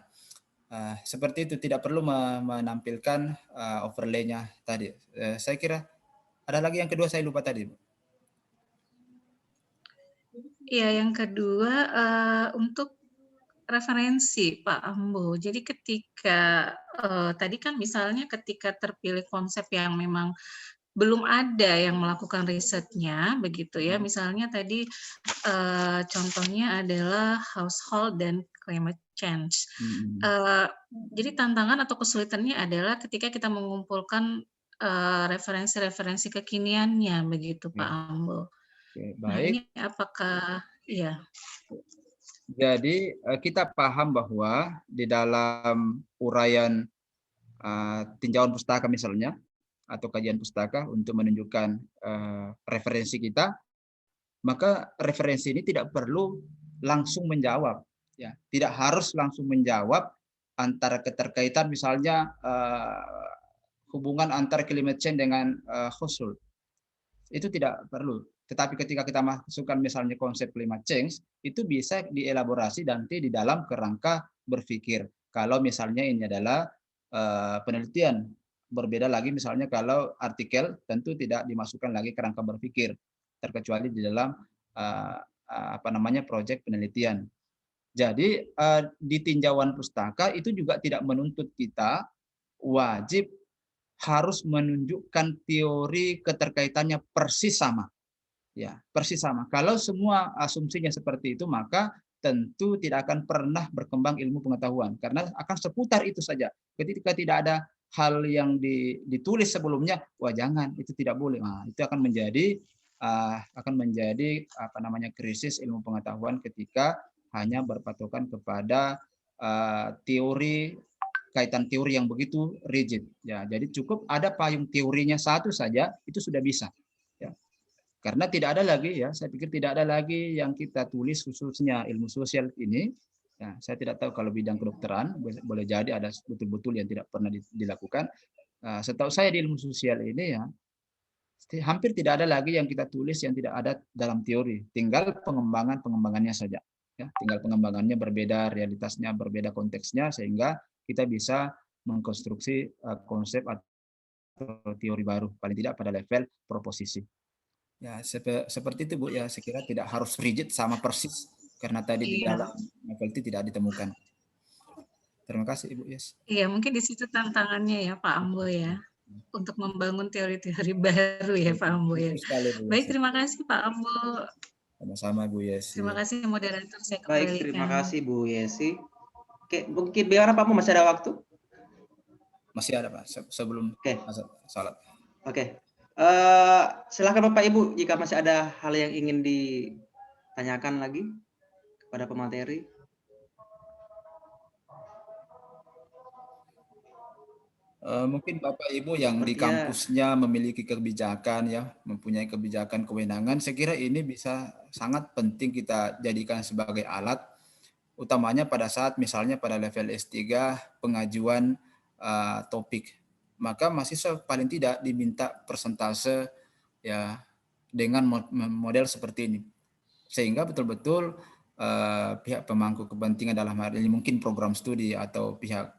Seperti itu, tidak perlu menampilkan overlay-nya tadi. Saya kira ada lagi yang kedua saya lupa tadi. Iya, yang kedua untuk referensi Pak Ambo. Jadi ketika tadi kan misalnya ketika terpilih konsep yang memang belum ada yang melakukan risetnya begitu ya. Misalnya tadi contohnya adalah household dan climate change. Jadi tantangan atau kesulitannya adalah ketika kita mengumpulkan referensi-referensi kekiniannya begitu Pak Ambo. Oke, baik. Nah, ini apakah ya? Jadi kita paham bahwa di dalam uraian tinjauan pustaka misalnya atau kajian pustaka untuk menunjukkan referensi kita, maka referensi ini tidak perlu langsung menjawab, ya, tidak harus langsung menjawab antara keterkaitan misalnya hubungan antara climate change dengan household. Itu tidak perlu. Tetapi ketika kita masukkan misalnya konsep climate change, itu bisa dielaborasi nanti di dalam kerangka berpikir. Kalau misalnya ini adalah penelitian, berbeda lagi misalnya kalau artikel tentu tidak dimasukkan lagi kerangka berpikir, terkecuali di dalam proyek penelitian. Jadi di tinjauan pustaka itu juga tidak menuntut kita wajib harus menunjukkan teori keterkaitannya persis sama. Ya, persis sama. Kalau semua asumsinya seperti itu, maka tentu tidak akan pernah berkembang ilmu pengetahuan karena akan seputar itu saja. Ketika tidak ada hal yang ditulis sebelumnya, wah jangan, itu tidak boleh. Nah, itu akan menjadi krisis ilmu pengetahuan ketika hanya berpatokan kepada teori, kaitan teori yang begitu rigid. Ya, jadi cukup ada payung teorinya satu saja, itu sudah bisa. Ya. Karena tidak ada lagi ya, saya pikir tidak ada lagi yang kita tulis khususnya ilmu sosial ini. Ya, saya tidak tahu kalau bidang kedokteran boleh jadi ada betul-betul yang tidak pernah dilakukan. Setahu saya di ilmu sosial ini ya hampir tidak ada lagi yang kita tulis yang tidak ada dalam teori. Tinggal pengembangannya saja. Ya, tinggal pengembangannya berbeda, realitasnya berbeda konteksnya sehingga kita bisa mengkonstruksi konsep atau teori baru paling tidak pada level proposisi. Ya, seperti itu Bu ya, saya kira tidak harus rigid sama persis karena tadi di dalam fakulti tidak ditemukan. Terima kasih Ibu Yes. Iya, mungkin di situ tantangannya ya Pak Ambo ya, untuk membangun teori-teori baru ya Pak Ambo ya. Baik, terima kasih Pak Ambo. Sama-sama Bu Yesi. Terima kasih moderator, saya kembalikan. Baik, terima kasih Bu Yesi. Oke, mungkin biar Pak Ambo masih ada waktu? Masih ada Pak, sebelum salat. Oke. Silakan Bapak Ibu jika masih ada hal yang ingin ditanyakan lagi kepada pemateri. Mungkin Bapak Ibu yang di kampusnya memiliki kebijakan ya, mempunyai kebijakan kewenangan, saya kira ini bisa sangat penting kita jadikan sebagai alat, utamanya pada saat misalnya pada level S3 pengajuan topik, maka mahasiswa paling tidak diminta persentase ya dengan model seperti ini, sehingga betul-betul pihak pemangku kepentingan dalam hal ini mungkin program studi atau pihak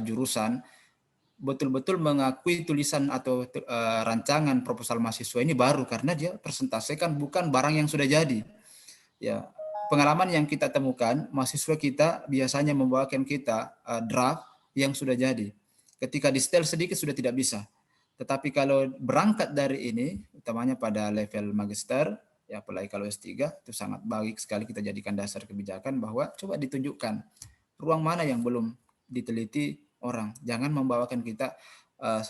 jurusan betul-betul mengakui tulisan atau rancangan proposal mahasiswa ini baru karena dia persentasekan bukan barang yang sudah jadi. Ya, pengalaman yang kita temukan, mahasiswa kita biasanya membawakan kita draft yang sudah jadi. Ketika di setel sedikit sudah tidak bisa. Tetapi kalau berangkat dari ini, utamanya pada level magister, ya apalagi kalau S3, itu sangat baik sekali kita jadikan dasar kebijakan bahwa coba ditunjukkan ruang mana yang belum diteliti orang. Jangan membawakan kita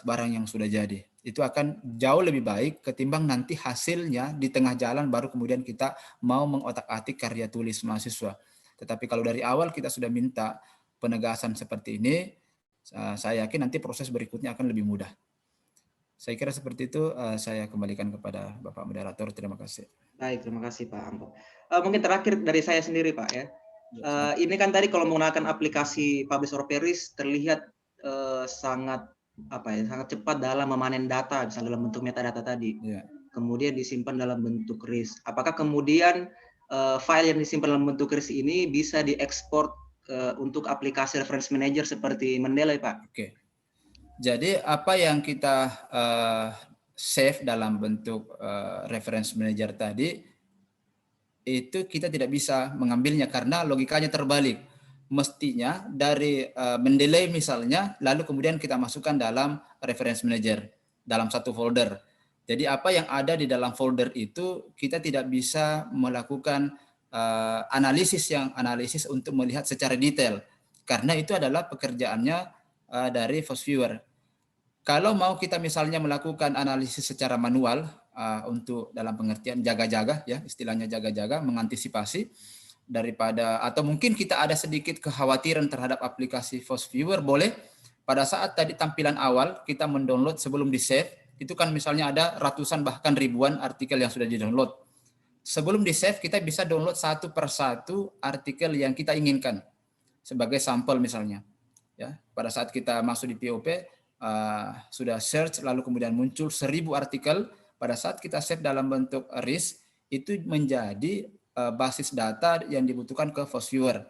barang yang sudah jadi. Itu akan jauh lebih baik ketimbang nanti hasilnya di tengah jalan baru kemudian kita mau mengotak-atik karya tulis mahasiswa. Tetapi kalau dari awal kita sudah minta penegasan seperti ini, saya yakin nanti proses berikutnya akan lebih mudah. Saya kira seperti itu, saya kembalikan kepada Bapak Moderator. Terima kasih. Baik, terima kasih Pak Ambo. Mungkin terakhir dari saya sendiri Pak ya. Ini kan tadi kalau menggunakan aplikasi Publish or Perish terlihat sangat sangat cepat dalam memanen data, misalnya dalam bentuk metadata tadi. Kemudian disimpan dalam bentuk RIS. Apakah kemudian file yang disimpan dalam bentuk RIS ini bisa diekspor untuk aplikasi reference manager seperti Mendeley, Pak? Oke. Jadi apa yang kita save dalam bentuk reference manager tadi itu kita tidak bisa mengambilnya karena logikanya terbalik. Mestinya dari Mendeley misalnya, lalu kemudian kita masukkan dalam reference manager, dalam satu folder. Jadi apa yang ada di dalam folder itu kita tidak bisa melakukan analisis untuk melihat secara detail. Karena itu adalah pekerjaannya dari FOSViewer. Kalau mau kita misalnya melakukan analisis secara manual, untuk dalam pengertian jaga-jaga ya, istilahnya jaga-jaga, mengantisipasi daripada atau mungkin kita ada sedikit kekhawatiran terhadap aplikasi FOSViewer, boleh pada saat tadi tampilan awal kita mendownload sebelum di save, itu kan misalnya ada ratusan bahkan ribuan artikel yang sudah di-download. Sebelum di save kita bisa download satu persatu artikel yang kita inginkan sebagai sampel misalnya. Ya, pada saat kita masuk di POP sudah search lalu kemudian muncul 1000 artikel. Pada saat kita save dalam bentuk RIS, itu menjadi basis data yang dibutuhkan ke FOSViewer.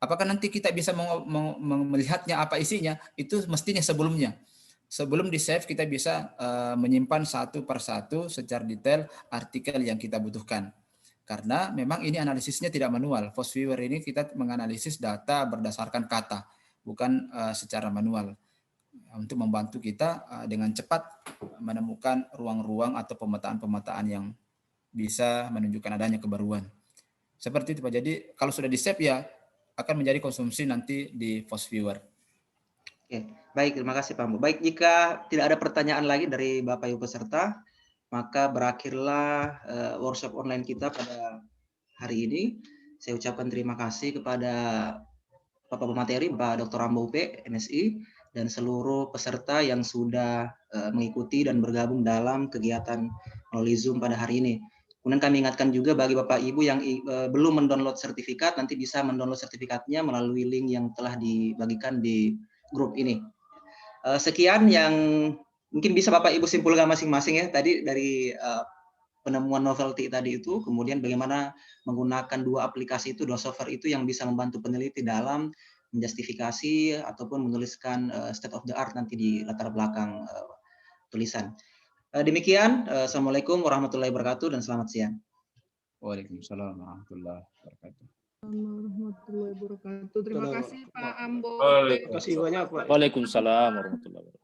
Apakah nanti kita bisa melihatnya apa isinya? Itu mestinya sebelumnya. Sebelum di save kita bisa menyimpan satu persatu secara detail artikel yang kita butuhkan. Karena memang ini analisisnya tidak manual. FOSViewer ini kita menganalisis data berdasarkan kata, bukan secara manual. Untuk membantu kita dengan cepat menemukan ruang-ruang atau pemetaan-pemetaan yang bisa menunjukkan adanya kebaruan. Seperti itu Pak. Jadi kalau sudah di-save ya akan menjadi konsumsi nanti di FOSViewer. Oke, baik, terima kasih Pak Ambo. Baik, jika tidak ada pertanyaan lagi dari Bapak Ibu peserta, maka berakhirlah workshop online kita pada hari ini. Saya ucapkan terima kasih kepada Bapak pemateri, Pak Dr. Ambo UP, MSI, dan seluruh peserta yang sudah mengikuti dan bergabung dalam kegiatan melalui Zoom pada hari ini. Kemudian kami ingatkan juga bagi Bapak Ibu yang belum mendownload sertifikat, nanti bisa mendownload sertifikatnya melalui link yang telah dibagikan di grup ini. Sekian yang mungkin bisa Bapak Ibu simpulkan masing-masing ya, tadi dari penemuan novelty tadi itu, kemudian bagaimana menggunakan dua aplikasi itu, dua software itu yang bisa membantu peneliti dalam menjustifikasi ataupun menuliskan state of the art nanti di latar belakang tulisan. Demikian, Assalamualaikum warahmatullahi wabarakatuh dan selamat siang. Waalaikumsalam warahmatullahi wabarakatuh. Warahmatullahi wabarakatuh. Terima kasih Pak Ambo. Baik. Terima kasih banyak, Pak. Waalaikumsalam warahmatullahi wabarakatuh.